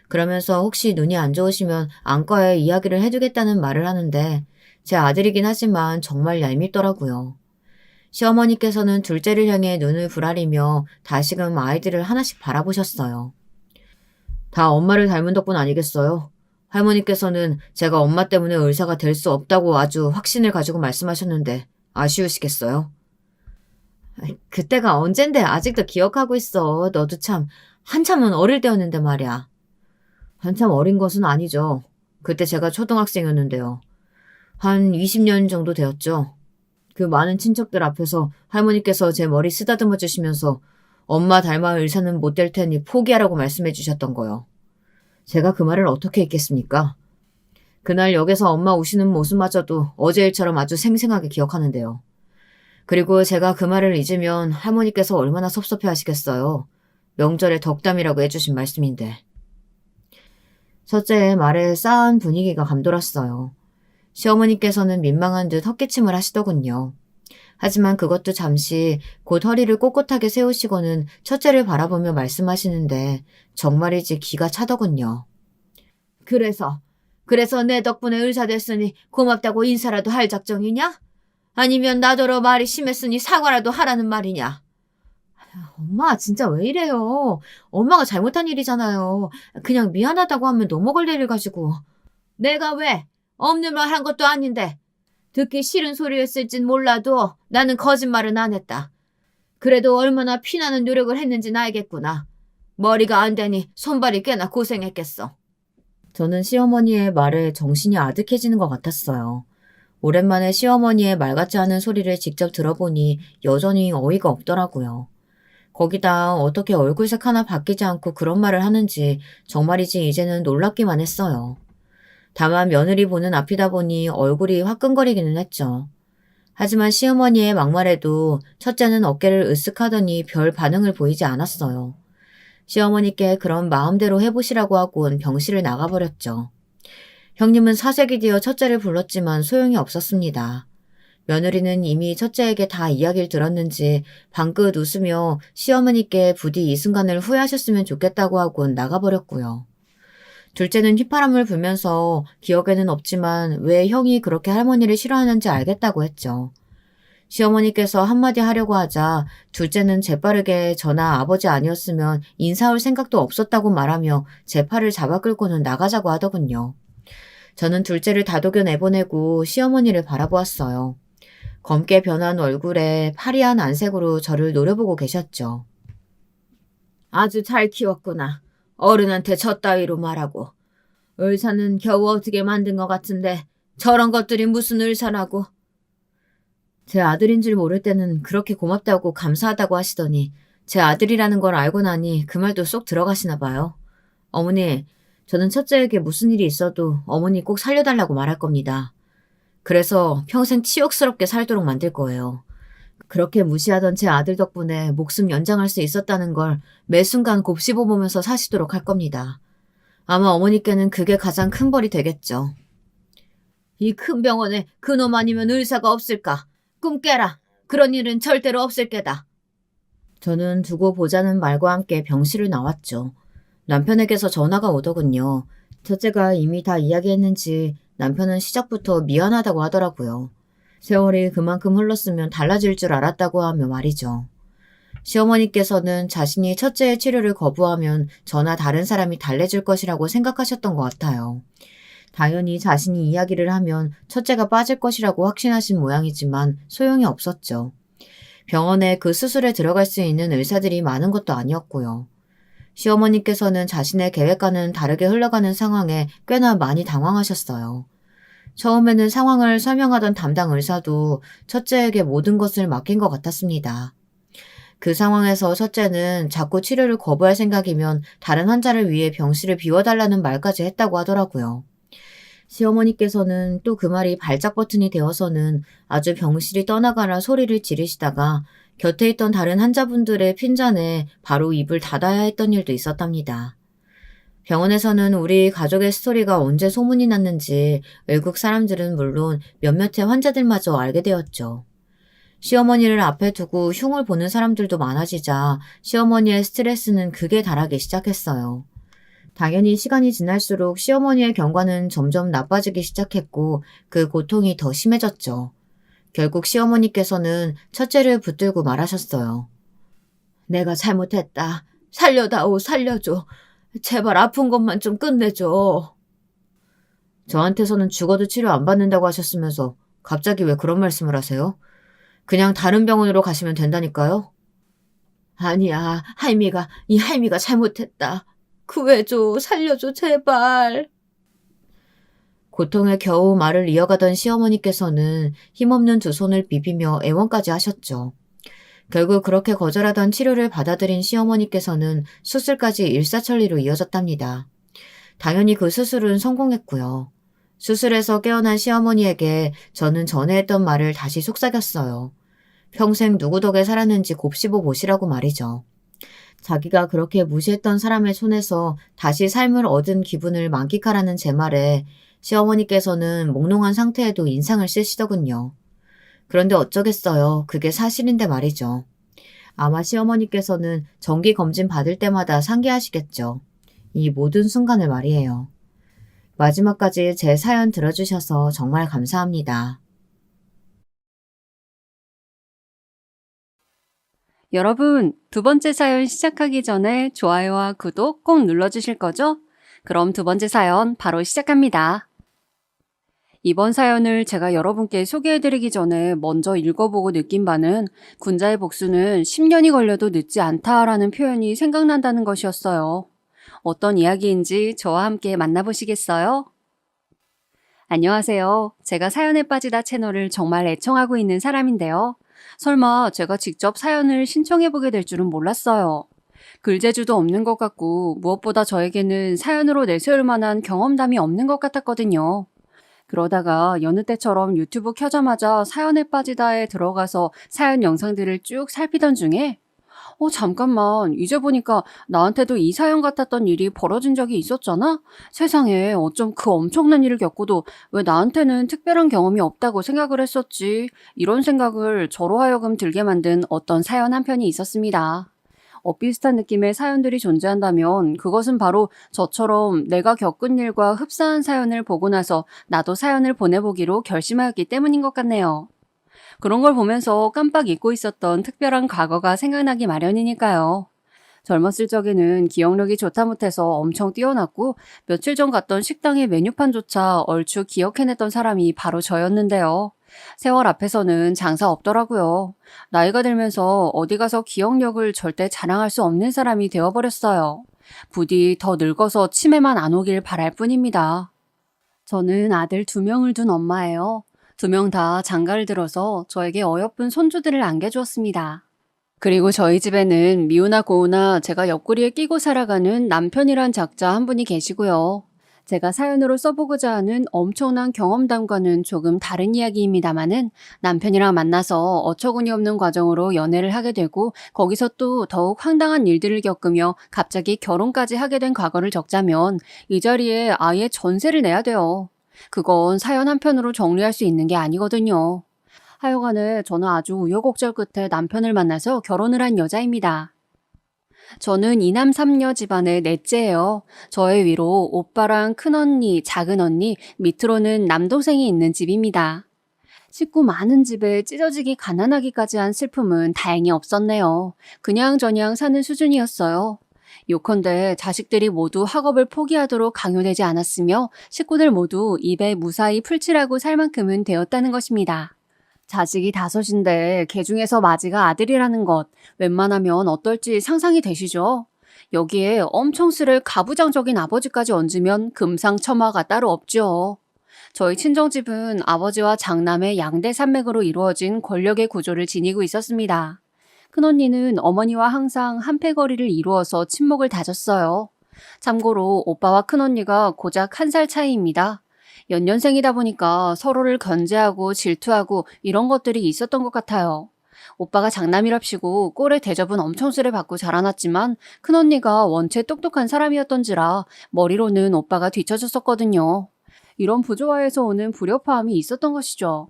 그러면서 혹시 눈이 안 좋으시면 안과에 이야기를 해주겠다는 말을 하는데 제 아들이긴 하지만 정말 얄밉더라고요. 시어머니께서는 둘째를 향해 눈을 부라리며 다시금 아이들을 하나씩 바라보셨어요. 다 엄마를 닮은 덕분 아니겠어요? 할머니께서는 제가 엄마 때문에 의사가 될 수 없다고 아주 확신을 가지고 말씀하셨는데 아쉬우시겠어요? 그때가 언젠데 아직도 기억하고 있어. 너도 참 한참은 어릴 때였는데 말이야. 한참 어린 것은 아니죠. 그때 제가 초등학생이었는데요. 한 20년 정도 되었죠. 그 많은 친척들 앞에서 할머니께서 제 머리 쓰다듬어 주시면서 엄마 닮아 의사는 못 될 테니 포기하라고 말씀해 주셨던 거요. 제가 그 말을 어떻게 했겠습니까? 그날 역에서 엄마 우시는 모습마저도 어제 일처럼 아주 생생하게 기억하는데요. 그리고 제가 그 말을 잊으면 할머니께서 얼마나 섭섭해 하시겠어요. 명절에 덕담이라고 해주신 말씀인데. 첫째의 말에 싸한 분위기가 감돌았어요. 시어머니께서는 민망한 듯 헛기침을 하시더군요. 하지만 그것도 잠시 곧 허리를 꼿꼿하게 세우시고는 첫째를 바라보며 말씀하시는데 정말이지 기가 차더군요. 그래서 내 덕분에 의사 됐으니 고맙다고 인사라도 할 작정이냐? 아니면 나더러 말이 심했으니 사과라도 하라는 말이냐? 엄마 진짜 왜 이래요? 엄마가 잘못한 일이잖아요. 그냥 미안하다고 하면 넘어갈 일을 가지고. 내가 왜? 없는 말 한 것도 아닌데. 듣기 싫은 소리였을진 몰라도 나는 거짓말은 안 했다. 그래도 얼마나 피나는 노력을 했는진 알겠구나. 머리가 안 되니 손발이 꽤나 고생했겠어. 저는 시어머니의 말에 정신이 아득해지는 것 같았어요. 오랜만에 시어머니의 말 같지 않은 소리를 직접 들어보니 여전히 어이가 없더라고요. 거기다 어떻게 얼굴색 하나 바뀌지 않고 그런 말을 하는지 정말이지 이제는 놀랍기만 했어요. 다만 며느리 보는 앞이다 보니 얼굴이 화끈거리기는 했죠. 하지만 시어머니의 막말에도 첫째는 어깨를 으쓱하더니 별 반응을 보이지 않았어요. 시어머니께 그런 마음대로 해보시라고 하곤 병실을 나가버렸죠. 형님은 사색이 되어 첫째를 불렀지만 소용이 없었습니다. 며느리는 이미 첫째에게 다 이야기를 들었는지 방긋 웃으며 시어머니께 부디 이 순간을 후회하셨으면 좋겠다고 하곤 나가버렸고요. 둘째는 휘파람을 불면서 기억에는 없지만 왜 형이 그렇게 할머니를 싫어하는지 알겠다고 했죠. 시어머니께서 한마디 하려고 하자 둘째는 재빠르게 저나 아버지 아니었으면 인사할 생각도 없었다고 말하며 제 팔을 잡아 끌고는 나가자고 하더군요. 저는 둘째를 다독여 내보내고 시어머니를 바라보았어요. 검게 변한 얼굴에 파리한 안색으로 저를 노려보고 계셨죠. 아주 잘 키웠구나. 어른한테 저 따위로 말하고. 의사는 겨우 어떻게 만든 것 같은데 저런 것들이 무슨 의사라고. 제 아들인 줄 모를 때는 그렇게 고맙다고 감사하다고 하시더니 제 아들이라는 걸 알고 나니 그 말도 쏙 들어가시나 봐요. 어머니, 저는 첫째에게 무슨 일이 있어도 어머니 꼭 살려달라고 말할 겁니다. 그래서 평생 치욕스럽게 살도록 만들 거예요. 그렇게 무시하던 제 아들 덕분에 목숨 연장할 수 있었다는 걸 매 순간 곱씹어보면서 사시도록 할 겁니다. 아마 어머니께는 그게 가장 큰 벌이 되겠죠. 이 큰 병원에 그놈 아니면 의사가 없을까? 꿈 깨라. 그런 일은 절대로 없을 게다. 저는 두고 보자는 말과 함께 병실을 나왔죠. 남편에게서 전화가 오더군요. 첫째가 이미 다 이야기했는지 남편은 시작부터 미안하다고 하더라고요. 세월이 그만큼 흘렀으면 달라질 줄 알았다고 하며 말이죠. 시어머니께서는 자신이 첫째의 치료를 거부하면 저나 다른 사람이 달래줄 것이라고 생각하셨던 것 같아요. 당연히 자신이 이야기를 하면 첫째가 빠질 것이라고 확신하신 모양이지만 소용이 없었죠. 병원에 그 수술에 들어갈 수 있는 의사들이 많은 것도 아니었고요. 시어머니께서는 자신의 계획과는 다르게 흘러가는 상황에 꽤나 많이 당황하셨어요. 처음에는 상황을 설명하던 담당 의사도 첫째에게 모든 것을 맡긴 것 같았습니다. 그 상황에서 첫째는 자꾸 치료를 거부할 생각이면 다른 환자를 위해 병실을 비워달라는 말까지 했다고 하더라고요. 시어머니께서는 또 그 말이 발작 버튼이 되어서는 아주 병실이 떠나가라 소리를 지르시다가 곁에 있던 다른 환자분들의 핀잔에 바로 입을 닫아야 했던 일도 있었답니다. 병원에서는 우리 가족의 스토리가 언제 소문이 났는지 외국 사람들은 물론 몇몇의 환자들마저 알게 되었죠. 시어머니를 앞에 두고 흉을 보는 사람들도 많아지자 시어머니의 스트레스는 극에 달하기 시작했어요. 당연히 시간이 지날수록 시어머니의 경과는 점점 나빠지기 시작했고 그 고통이 더 심해졌죠. 결국 시어머니께서는 첫째를 붙들고 말하셨어요. 내가 잘못했다. 살려다오, 살려줘. 제발 아픈 것만 좀 끝내줘. 저한테서는 죽어도 치료 안 받는다고 하셨으면서 갑자기 왜 그런 말씀을 하세요? 그냥 다른 병원으로 가시면 된다니까요? 아니야, 이 할미가 잘못했다. 구해줘, 살려줘, 제발. 고통에 겨우 말을 이어가던 시어머니께서는 힘없는 두 손을 비비며 애원까지 하셨죠. 결국 그렇게 거절하던 치료를 받아들인 시어머니께서는 수술까지 일사천리로 이어졌답니다. 당연히 그 수술은 성공했고요. 수술에서 깨어난 시어머니에게 저는 전에 했던 말을 다시 속삭였어요. 평생 누구 덕에 살았는지 곱씹어 보시라고 말이죠. 자기가 그렇게 무시했던 사람의 손에서 다시 삶을 얻은 기분을 만끽하라는 제 말에 시어머니께서는 몽롱한 상태에도 인상을 쓰시더군요. 그런데 어쩌겠어요. 그게 사실인데 말이죠. 아마 시어머니께서는 정기 검진 받을 때마다 상기하시겠죠. 이 모든 순간을 말이에요. 마지막까지 제 사연 들어주셔서 정말 감사합니다. 여러분, 두 번째 사연 시작하기 전에 좋아요와 구독 꼭 눌러주실 거죠? 그럼 두 번째 사연 바로 시작합니다. 이번 사연을 제가 여러분께 소개해드리기 전에 먼저 읽어보고 느낀 바는 군자의 복수는 10년이 걸려도 늦지 않다라는 표현이 생각난다는 것이었어요. 어떤 이야기인지 저와 함께 만나보시겠어요? 안녕하세요. 제가 사연에 빠지다 채널을 정말 애청하고 있는 사람인데요. 설마 제가 직접 사연을 신청해보게 될 줄은 몰랐어요. 글재주도 없는 것 같고 무엇보다 저에게는 사연으로 내세울 만한 경험담이 없는 것 같았거든요. 그러다가 여느 때처럼 유튜브 켜자마자 사연에 빠지다에 들어가서 사연 영상들을 쭉 살피던 중에 잠깐만, 이제 보니까 나한테도 이 사연 같았던 일이 벌어진 적이 있었잖아? 세상에 어쩜 그 엄청난 일을 겪고도 왜 나한테는 특별한 경험이 없다고 생각을 했었지? 이런 생각을 저로 하여금 들게 만든 어떤 사연 한 편이 있었습니다. 비슷한 느낌의 사연들이 존재한다면 그것은 바로 저처럼 내가 겪은 일과 흡사한 사연을 보고 나서 나도 사연을 보내보기로 결심하였기 때문인 것 같네요. 그런 걸 보면서 깜빡 잊고 있었던 특별한 과거가 생각나기 마련이니까요. 젊었을 적에는 기억력이 좋다 못해서 엄청 뛰어났고 며칠 전 갔던 식당의 메뉴판조차 얼추 기억해냈던 사람이 바로 저였는데요. 세월 앞에서는 장사 없더라고요. 나이가 들면서 어디 가서 기억력을 절대 자랑할 수 없는 사람이 되어버렸어요. 부디 더 늙어서 치매만 안 오길 바랄 뿐입니다. 저는 아들 2명을 둔 엄마예요. 2명 다 장가를 들어서 저에게 어여쁜 손주들을 안겨주었습니다. 그리고 저희 집에는 미우나 고우나 제가 옆구리에 끼고 살아가는 남편이란 작자 한 분이 계시고요. 제가 사연으로 써보고자 하는 엄청난 경험담과는 조금 다른 이야기입니다마는 남편이랑 만나서 어처구니 없는 과정으로 연애를 하게 되고 거기서 또 더욱 황당한 일들을 겪으며 갑자기 결혼까지 하게 된 과거를 적자면 이 자리에 아예 전세를 내야 돼요. 그건 사연 한 편으로 정리할 수 있는 게 아니거든요. 하여간에 저는 아주 우여곡절 끝에 남편을 만나서 결혼을 한 여자입니다. 저는 이남 삼녀 집안의 넷째예요. 저의 위로 오빠랑 큰언니, 작은언니, 밑으로는 남동생이 있는 집입니다. 식구 많은 집에 찢어지기 가난하기까지 한 슬픔은 다행히 없었네요. 그냥저냥 사는 수준이었어요. 요컨대 자식들이 모두 학업을 포기하도록 강요되지 않았으며 식구들 모두 입에 무사히 풀칠하고 살 만큼은 되었다는 것입니다. 자식이 5인데 개 중에서 맞이가 아들이라는 것, 웬만하면 어떨지 상상이 되시죠? 여기에 엄청 쓸 가부장적인 아버지까지 얹으면 금상첨화가 따로 없죠. 저희 친정집은 아버지와 장남의 양대 산맥으로 이루어진 권력의 구조를 지니고 있었습니다. 큰언니는 어머니와 항상 한패거리를 이루어서 친목을 다졌어요. 참고로 오빠와 큰언니가 고작 1살 차이입니다. 연년생이다 보니까 서로를 견제하고 질투하고 이런 것들이 있었던 것 같아요. 오빠가 장남이랍시고 꼴의 대접은 엄청 수레받고 자라났지만 큰언니가 원체 똑똑한 사람이었던지라 머리로는 오빠가 뒤처졌었거든요. 이런 부조화에서 오는 불협화음이 있었던 것이죠.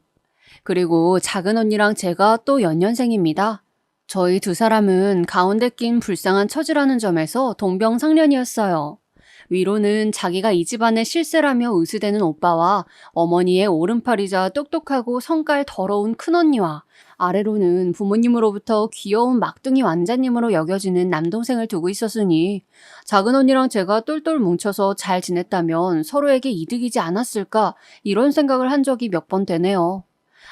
그리고 작은 언니랑 제가 또 연년생입니다. 저희 두 사람은 가운데 낀 불쌍한 처지라는 점에서 동병상련이었어요. 위로는 자기가 이 집안의 실세라며 의수대는 오빠와 어머니의 오른팔이자 똑똑하고 성깔 더러운 큰언니와 아래로는 부모님으로부터 귀여운 막둥이 완자님으로 여겨지는 남동생을 두고 있었으니 작은 언니랑 제가 똘똘 뭉쳐서 잘 지냈다면 서로에게 이득이지 않았을까 이런 생각을 한 적이 몇 번 되네요.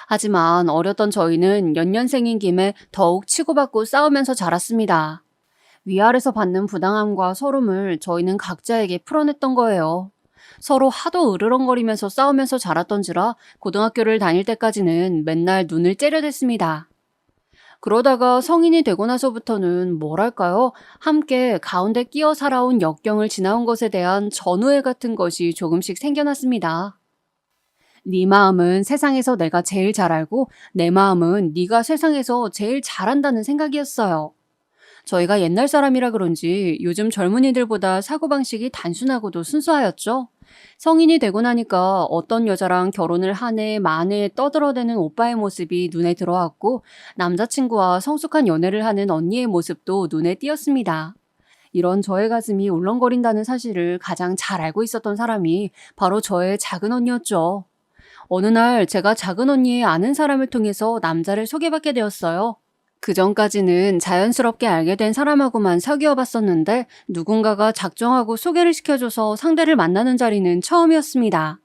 하지만 어렸던 저희는 연년생인 김에 더욱 치고받고 싸우면서 자랐습니다. 위아래서 받는 부당함과 서름을 저희는 각자에게 풀어냈던 거예요. 서로 하도 으르렁거리면서 싸우면서 자랐던지라 고등학교를 다닐 때까지는 맨날 눈을 째려댔습니다. 그러다가 성인이 되고 나서부터는 뭐랄까요? 함께 가운데 끼어 살아온 역경을 지나온 것에 대한 전우애 같은 것이 조금씩 생겨났습니다. 네 마음은 세상에서 내가 제일 잘 알고 내 마음은 네가 세상에서 제일 잘한다는 생각이었어요. 저희가 옛날 사람이라 그런지 요즘 젊은이들보다 사고방식이 단순하고도 순수하였죠. 성인이 되고 나니까 어떤 여자랑 결혼을 한 해 만에 떠들어대는 오빠의 모습이 눈에 들어왔고 남자친구와 성숙한 연애를 하는 언니의 모습도 눈에 띄었습니다. 이런 저의 가슴이 울렁거린다는 사실을 가장 잘 알고 있었던 사람이 바로 저의 작은 언니였죠. 어느 날 제가 작은 언니의 아는 사람을 통해서 남자를 소개받게 되었어요. 그 전까지는 자연스럽게 알게 된 사람하고만 사귀어 봤었는데 누군가가 작정하고 소개를 시켜줘서 상대를 만나는 자리는 처음이었습니다.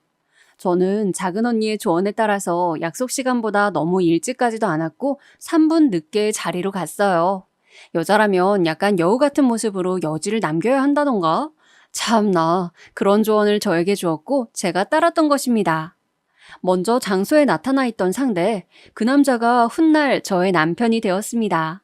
저는 작은 언니의 조언에 따라서 약속 시간보다 너무 일찍 가지도 않았고 3분 늦게 자리로 갔어요. 여자라면 약간 여우 같은 모습으로 여지를 남겨야 한다던가? 참나, 그런 조언을 저에게 주었고 제가 따랐던 것입니다. 먼저 장소에 나타나 있던 상대, 그 남자가 훗날 저의 남편이 되었습니다.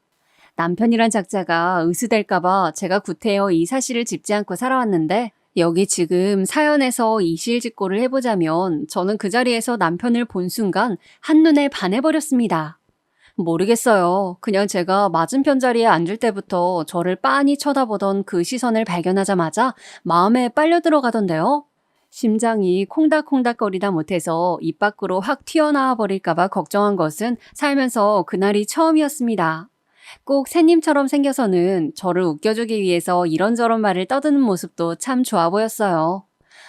남편이란 작자가 의수될까봐 제가 구태여 이 사실을 짚지 않고 살아왔는데 여기 지금 사연에서 이실직고를 해보자면 저는 그 자리에서 남편을 본 순간 한눈에 반해버렸습니다. 모르겠어요. 그냥 제가 맞은편 자리에 앉을 때부터 저를 빤히 쳐다보던 그 시선을 발견하자마자 마음에 빨려 들어가던데요. 심장이 콩닥콩닥거리다 못해서 입 밖으로 확 튀어나와 버릴까봐 걱정한 것은 살면서 그날이 처음이었습니다. 꼭 새님처럼 생겨서는 저를 웃겨주기 위해서 이런저런 말을 떠드는 모습도 참 좋아 보였어요.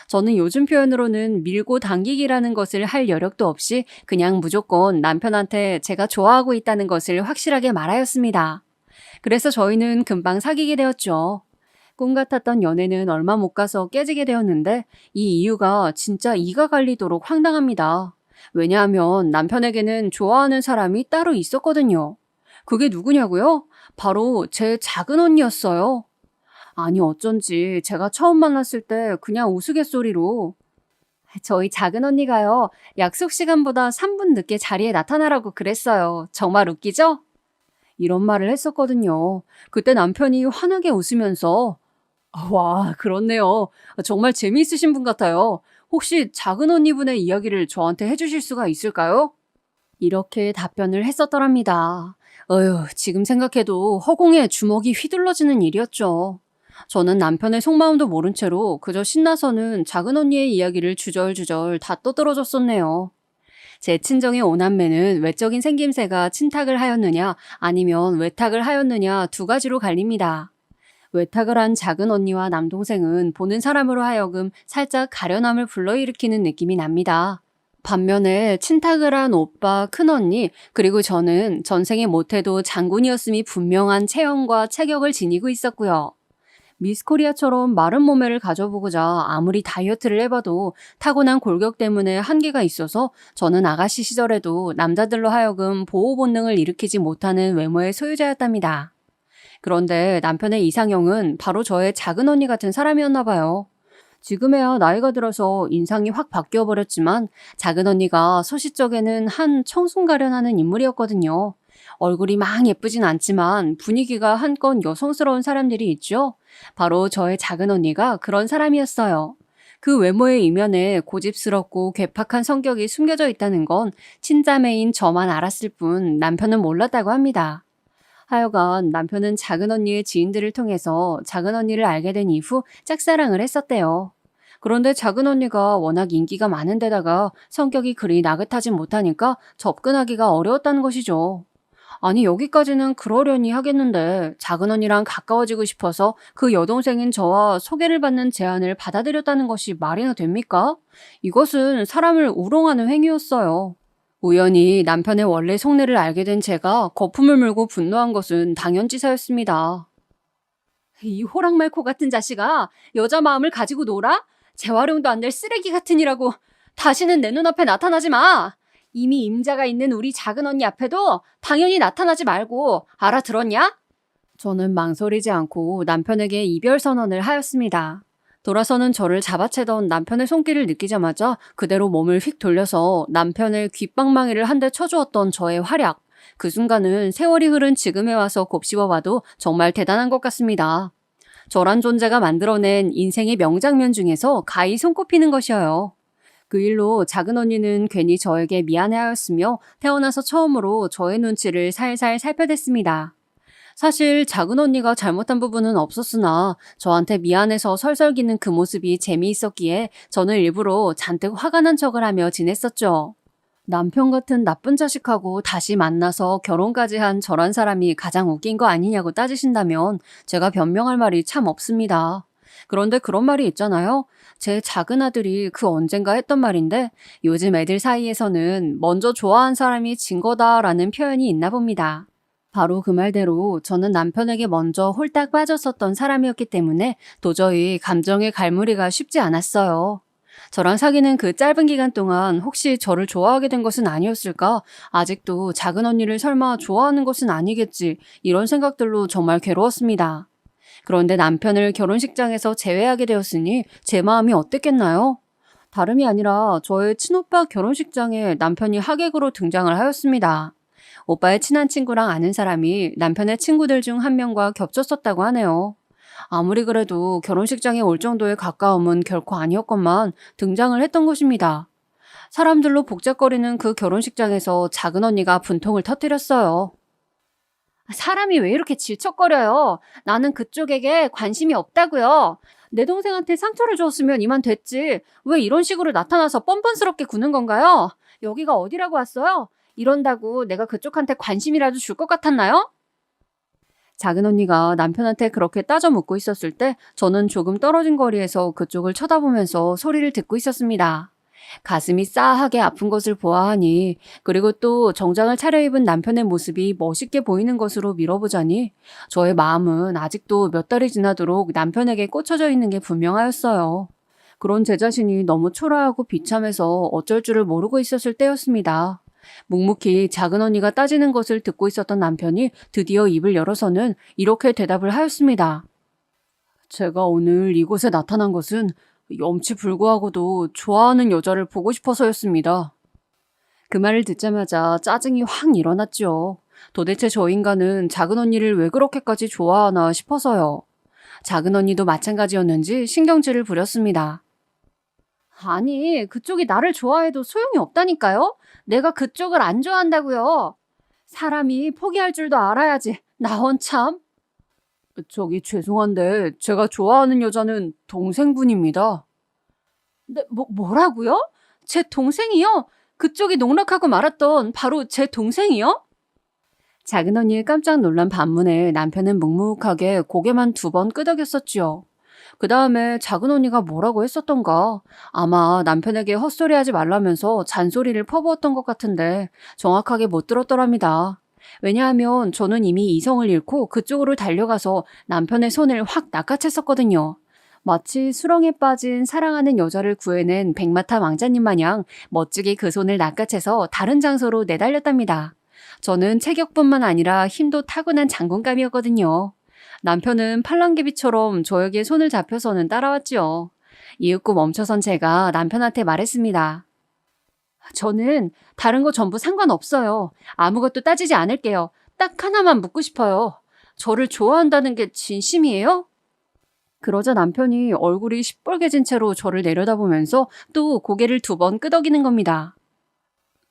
저는 요즘 표현으로는 밀고 당기기라는 것을 할 여력도 없이 그냥 무조건 남편한테 제가 좋아하고 있다는 것을 확실하게 말하였습니다. 그래서 저희는 금방 사귀게 되었죠. 꿈 같았던 연애는 얼마 못 가서 깨지게 되었는데 이 이유가 진짜 이가 갈리도록 황당합니다. 왜냐하면 남편에게는 좋아하는 사람이 따로 있었거든요. 그게 누구냐고요? 바로 제 작은 언니였어요. 아니 어쩐지 제가 처음 만났을 때 그냥 우스갯소리로 저희 작은 언니가요. 약속 시간보다 3분 늦게 자리에 나타나라고 그랬어요. 정말 웃기죠? 이런 말을 했었거든요. 그때 남편이 환하게 웃으면서 와, 그렇네요. 정말 재미있으신 분 같아요. 혹시 작은 언니분의 이야기를 저한테 해주실 수가 있을까요? 이렇게 답변을 했었더랍니다. 지금 생각해도 허공에 주먹이 휘둘러지는 일이었죠. 저는 남편의 속마음도 모른 채로 그저 신나서는 작은 언니의 이야기를 주절주절 다 떠들어줬었네요. 제 친정의 오남매는 외적인 생김새가 친탁을 하였느냐 아니면 외탁을 하였느냐 두 가지로 갈립니다. 외탁을 한 작은 언니와 남동생은 보는 사람으로 하여금 살짝 가련함을 불러일으키는 느낌이 납니다. 반면에 친탁을 한 오빠, 큰언니, 그리고 저는 전생에 못해도 장군이었음이 분명한 체형과 체격을 지니고 있었고요. 미스코리아처럼 마른 몸매를 가져보고자 아무리 다이어트를 해봐도 타고난 골격 때문에 한계가 있어서 저는 아가씨 시절에도 남자들로 하여금 보호 본능을 일으키지 못하는 외모의 소유자였답니다. 그런데 남편의 이상형은 바로 저의 작은 언니 같은 사람이었나 봐요. 지금에야 나이가 들어서 인상이 확 바뀌어버렸지만 작은 언니가 소시적에는 한 청순가련하는 인물이었거든요. 얼굴이 막 예쁘진 않지만 분위기가 한껏 여성스러운 사람들이 있죠. 바로 저의 작은 언니가 그런 사람이었어요. 그 외모의 이면에 고집스럽고 괴팍한 성격이 숨겨져 있다는 건 친자매인 저만 알았을 뿐 남편은 몰랐다고 합니다. 하여간 남편은 작은 언니의 지인들을 통해서 작은 언니를 알게 된 이후 짝사랑을 했었대요. 그런데 작은 언니가 워낙 인기가 많은 데다가 성격이 그리 나긋하진 못하니까 접근하기가 어려웠다는 것이죠. 아니, 여기까지는 그러려니 하겠는데 작은 언니랑 가까워지고 싶어서 그 여동생인 저와 소개를 받는 제안을 받아들였다는 것이 말이나 됩니까? 이것은 사람을 우롱하는 행위였어요. 우연히 남편의 원래 속내를 알게 된 제가 거품을 물고 분노한 것은 당연지사였습니다. 이 호랑말코 같은 자식아, 여자 마음을 가지고 놀아? 재활용도 안 될 쓰레기 같으니라고. 다시는 내 눈앞에 나타나지 마. 이미 임자가 있는 우리 작은 언니 앞에도 당연히 나타나지 말고, 알아들었냐? 저는 망설이지 않고 남편에게 이별 선언을 하였습니다. 돌아서는 저를 잡아채던 남편의 손길을 느끼자마자 그대로 몸을 휙 돌려서 남편의 귓방망이를 한 대 쳐주었던 저의 활약. 그 순간은 세월이 흐른 지금에 와서 곱씹어봐도 정말 대단한 것 같습니다. 저란 존재가 만들어낸 인생의 명장면 중에서 가히 손꼽히는 것이어요. 그 일로 작은 언니는 괜히 저에게 미안해하였으며 태어나서 처음으로 저의 눈치를 살살 살펴댔습니다. 사실 작은 언니가 잘못한 부분은 없었으나 저한테 미안해서 설설기는 그 모습이 재미있었기에 저는 일부러 잔뜩 화가 난 척을 하며 지냈었죠. 남편 같은 나쁜 자식하고 다시 만나서 결혼까지 한 저런 사람이 가장 웃긴 거 아니냐고 따지신다면 제가 변명할 말이 참 없습니다. 그런데 그런 말이 있잖아요. 제 작은 아들이 그 언젠가 했던 말인데 요즘 애들 사이에서는 먼저 좋아한 사람이 진 거다라는 표현이 있나 봅니다. 바로 그 말대로 저는 남편에게 먼저 홀딱 빠졌었던 사람이었기 때문에 도저히 감정의 갈무리가 쉽지 않았어요. 저랑 사귀는 그 짧은 기간 동안 혹시 저를 좋아하게 된 것은 아니었을까? 아직도 작은 언니를 설마 좋아하는 것은 아니겠지? 이런 생각들로 정말 괴로웠습니다. 그런데 남편을 결혼식장에서 제외하게 되었으니 제 마음이 어땠겠나요? 다름이 아니라 저의 친오빠 결혼식장에 남편이 하객으로 등장을 하였습니다. 오빠의 친한 친구랑 아는 사람이 남편의 친구들 중 한 명과 겹쳤었다고 하네요. 아무리 그래도 결혼식장에 올 정도의 가까움은 결코 아니었건만 등장을 했던 것입니다. 사람들로 복잡거리는 그 결혼식장에서 작은 언니가 분통을 터뜨렸어요. 사람이 왜 이렇게 질척거려요? 나는 그쪽에게 관심이 없다고요. 내 동생한테 상처를 주었으면 이만 됐지. 왜 이런 식으로 나타나서 뻔뻔스럽게 구는 건가요? 여기가 어디라고 왔어요? 이런다고 내가 그쪽한테 관심이라도 줄 것 같았나요? 작은 언니가 남편한테 그렇게 따져 묻고 있었을 때 저는 조금 떨어진 거리에서 그쪽을 쳐다보면서 소리를 듣고 있었습니다. 가슴이 싸하게 아픈 것을 보아하니 그리고 또 정장을 차려입은 남편의 모습이 멋있게 보이는 것으로 밀어보자니 저의 마음은 아직도 몇 달이 지나도록 남편에게 꽂혀져 있는 게 분명하였어요. 그런 제 자신이 너무 초라하고 비참해서 어쩔 줄을 모르고 있었을 때였습니다. 묵묵히 작은 언니가 따지는 것을 듣고 있었던 남편이 드디어 입을 열어서는 이렇게 대답을 하였습니다. 제가 오늘 이곳에 나타난 것은 염치불구하고도 좋아하는 여자를 보고 싶어서였습니다. 그 말을 듣자마자 짜증이 확 일어났죠. 도대체 저 인간은 작은 언니를 왜 그렇게까지 좋아하나 싶어서요. 작은 언니도 마찬가지였는지 신경질을 부렸습니다. 아니, 그쪽이 나를 좋아해도 소용이 없다니까요? 내가 그쪽을 안 좋아한다고요. 사람이 포기할 줄도 알아야지. 나원 참. 저기 죄송한데 제가 좋아하는 여자는 동생분입니다. 네, 뭐라고요? 제 동생이요? 그쪽이 농락하고 말았던 바로 제 동생이요? 작은 언니의 깜짝 놀란 반문에 남편은 묵묵하게 고개만 2번 끄덕였었지요. 그 다음에 작은 언니가 뭐라고 했었던가. 아마 남편에게 헛소리하지 말라면서 잔소리를 퍼부었던 것 같은데 정확하게 못 들었더랍니다. 왜냐하면 저는 이미 이성을 잃고 그쪽으로 달려가서 남편의 손을 확 낚아챘었거든요. 마치 수렁에 빠진 사랑하는 여자를 구해낸 백마탄 왕자님 마냥 멋지게 그 손을 낚아채서 다른 장소로 내달렸답니다. 저는 체격뿐만 아니라 힘도 타고난 장군감이었거든요. 남편은 팔랑개비처럼 저에게 손을 잡혀서는 따라왔지요. 이윽고 멈춰선 제가 남편한테 말했습니다. 저는 다른 거 전부 상관없어요. 아무것도 따지지 않을게요. 딱 하나만 묻고 싶어요. 저를 좋아한다는 게 진심이에요? 그러자 남편이 얼굴이 시뻘개진 채로 저를 내려다보면서 또 고개를 2번 끄덕이는 겁니다.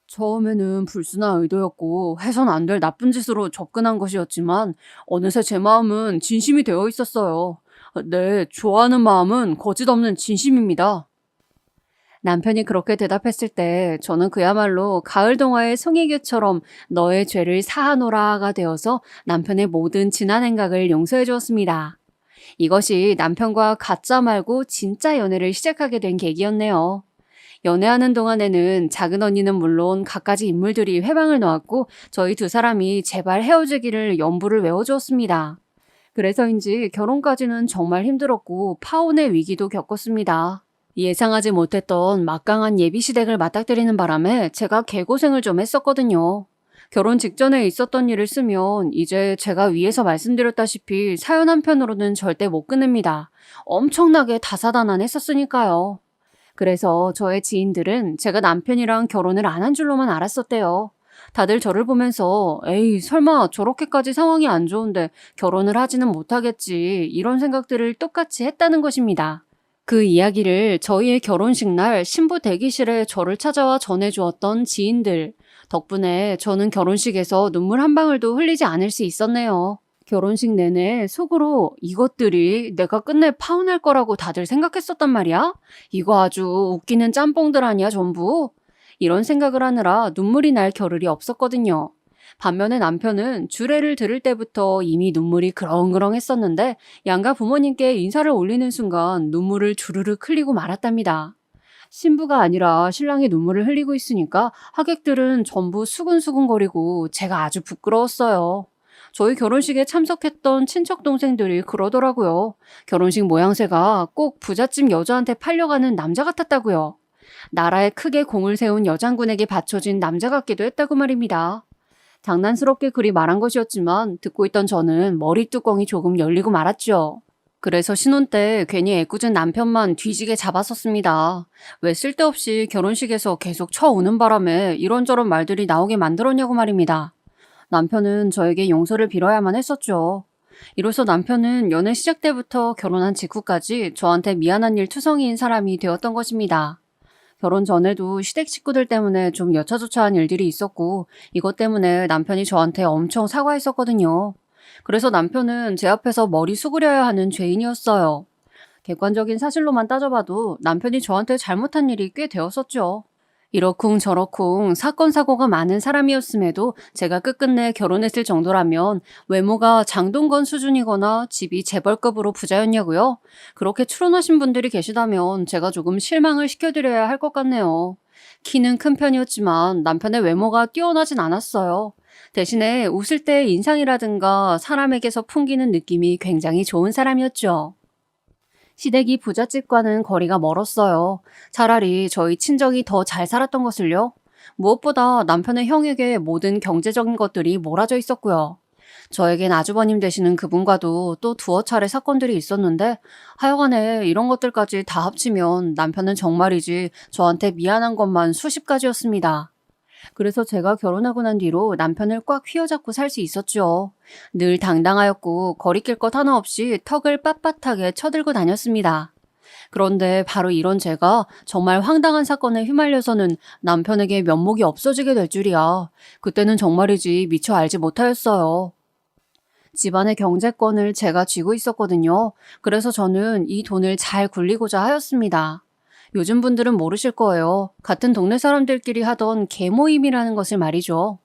처음에는 불순한 의도였고 해선 안 될 나쁜 짓으로 접근한 것이었지만 어느새 제 마음은 진심이 되어 있었어요. 네, 좋아하는 마음은 거짓 없는 진심입니다. 남편이 그렇게 대답했을 때 저는 그야말로 가을 동화의 송혜교처럼 너의 죄를 사하노라가 되어서 남편의 모든 지난 행각을 용서해 주었습니다. 이것이 남편과 가짜 말고 진짜 연애를 시작하게 된 계기였네요. 연애하는 동안에는 작은 언니는 물론 갖가지 인물들이 회방을 놓았고 저희 2사람이 제발 헤어지기를 연부를 외워주었습니다. 그래서인지 결혼까지는 정말 힘들었고 파혼의 위기도 겪었습니다. 예상하지 못했던 막강한 예비시댁을 맞닥뜨리는 바람에 제가 개고생을 좀 했었거든요. 결혼 직전에 있었던 일을 쓰면 이제 제가 위에서 말씀드렸다시피 사연 한편으로는 절대 못 끝냅니다. 엄청나게 다사다난했었으니까요. 그래서 저의 지인들은 제가 남편이랑 결혼을 안 한 줄로만 알았었대요. 다들 저를 보면서 에이 설마 저렇게까지 상황이 안 좋은데 결혼을 하지는 못하겠지 이런 생각들을 똑같이 했다는 것입니다. 그 이야기를 저희의 결혼식 날 신부 대기실에 저를 찾아와 전해주었던 지인들 덕분에 저는 결혼식에서 눈물 한 방울도 흘리지 않을 수 있었네요. 결혼식 내내 속으로 이것들이 내가 끝내 파혼할 거라고 다들 생각했었단 말이야? 이거 아주 웃기는 짬뽕들 아니야 전부? 이런 생각을 하느라 눈물이 날 겨를이 없었거든요. 반면에 남편은 주례를 들을 때부터 이미 눈물이 그렁그렁 했었는데 양가 부모님께 인사를 올리는 순간 눈물을 주르륵 흘리고 말았답니다. 신부가 아니라 신랑이 눈물을 흘리고 있으니까 하객들은 전부 수근수근거리고 제가 아주 부끄러웠어요. 저희 결혼식에 참석했던 친척 동생들이 그러더라고요. 결혼식 모양새가 꼭 부잣집 여자한테 팔려가는 남자 같았다고요. 나라에 크게 공을 세운 여장군에게 바쳐진 남자 같기도 했다고 말입니다. 장난스럽게 그리 말한 것이었지만 듣고 있던 저는 머리 뚜껑이 조금 열리고 말았죠. 그래서 신혼 때 괜히 애꿎은 남편만 뒤지게 잡았었습니다. 왜 쓸데없이 결혼식에서 계속 쳐오는 바람에 이런저런 말들이 나오게 만들었냐고 말입니다. 남편은 저에게 용서를 빌어야만 했었죠. 이로써 남편은 연애 시작 때부터 결혼한 직후까지 저한테 미안한 일 투성이인 사람이 되었던 것입니다. 결혼 전에도 시댁 식구들 때문에 좀 여차저차한 일들이 있었고 이것 때문에 남편이 저한테 엄청 사과했었거든요. 그래서 남편은 제 앞에서 머리 숙으려야 하는 죄인이었어요. 객관적인 사실로만 따져봐도 남편이 저한테 잘못한 일이 꽤 되었었죠. 이러쿵 저러쿵 사건 사고가 많은 사람이었음에도 제가 끝끝내 결혼했을 정도라면 외모가 장동건 수준이거나 집이 재벌급으로 부자였냐고요? 그렇게 추론하신 분들이 계시다면 제가 조금 실망을 시켜드려야 할 것 같네요. 키는 큰 편이었지만 남편의 외모가 뛰어나진 않았어요. 대신에 웃을 때의 인상이라든가 사람에게서 풍기는 느낌이 굉장히 좋은 사람이었죠. 시댁이 부잣집과는 거리가 멀었어요. 차라리 저희 친정이 더 잘 살았던 것을요. 무엇보다 남편의 형에게 모든 경제적인 것들이 몰아져 있었고요. 저에겐 아주버님 되시는 그분과도 또 두어 차례 사건들이 있었는데 하여간에 이런 것들까지 다 합치면 남편은 정말이지 저한테 미안한 것만 수십 가지였습니다. 그래서 제가 결혼하고 난 뒤로 남편을 꽉 휘어잡고 살 수 있었죠. 늘 당당하였고 거리낄 것 하나 없이 턱을 빳빳하게 쳐들고 다녔습니다. 그런데 바로 이런 제가 정말 황당한 사건에 휘말려서는 남편에게 면목이 없어지게 될 줄이야. 그때는 정말이지 미처 알지 못하였어요. 집안의 경제권을 제가 쥐고 있었거든요. 그래서 저는 이 돈을 잘 굴리고자 하였습니다. 요즘 분들은 모르실 거예요. 같은 동네 사람들끼리 하던 개모임이라는 것을 말이죠.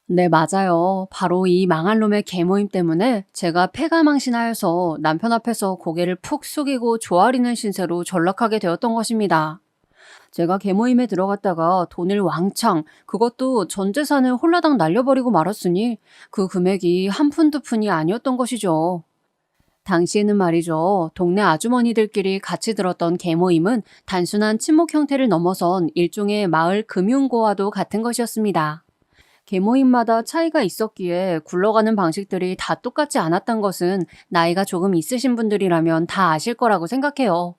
네, 맞아요. 바로 이 망할 놈의 개모임 때문에 제가 패가망신하여서 남편 앞에서 고개를 푹 숙이고 조아리는 신세로 전락하게 되었던 것입니다. 제가 개모임에 들어갔다가 돈을 왕창, 그것도 전 재산을 홀라당 날려버리고 말았으니 그 금액이 한 푼 두 푼이 아니었던 것이죠. 당시에는 말이죠. 동네 아주머니들끼리 같이 들었던 개모임은 단순한 친목 형태를 넘어선 일종의 마을 금융고와도 같은 것이었습니다. 개모임마다 차이가 있었기에 굴러가는 방식들이 다 똑같지 않았던 것은 나이가 조금 있으신 분들이라면 다 아실 거라고 생각해요.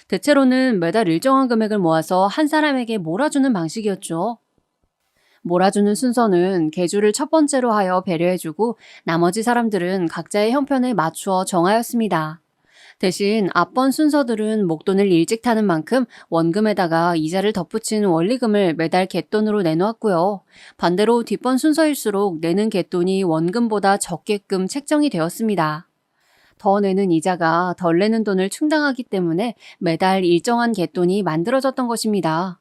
대체로는 매달 일정한 금액을 모아서 한 사람에게 몰아주는 방식이었죠. 몰아주는 순서는 개주를 첫 번째로 하여 배려해주고 나머지 사람들은 각자의 형편에 맞추어 정하였습니다. 대신 앞번 순서들은 목돈을 일찍 타는 만큼 원금에다가 이자를 덧붙인 원리금을 매달 갯돈으로 내놓았고요. 반대로 뒷번 순서일수록 내는 갯돈이 원금보다 적게끔 책정이 되었습니다. 더 내는 이자가 덜 내는 돈을 충당하기 때문에 매달 일정한 갯돈이 만들어졌던 것입니다.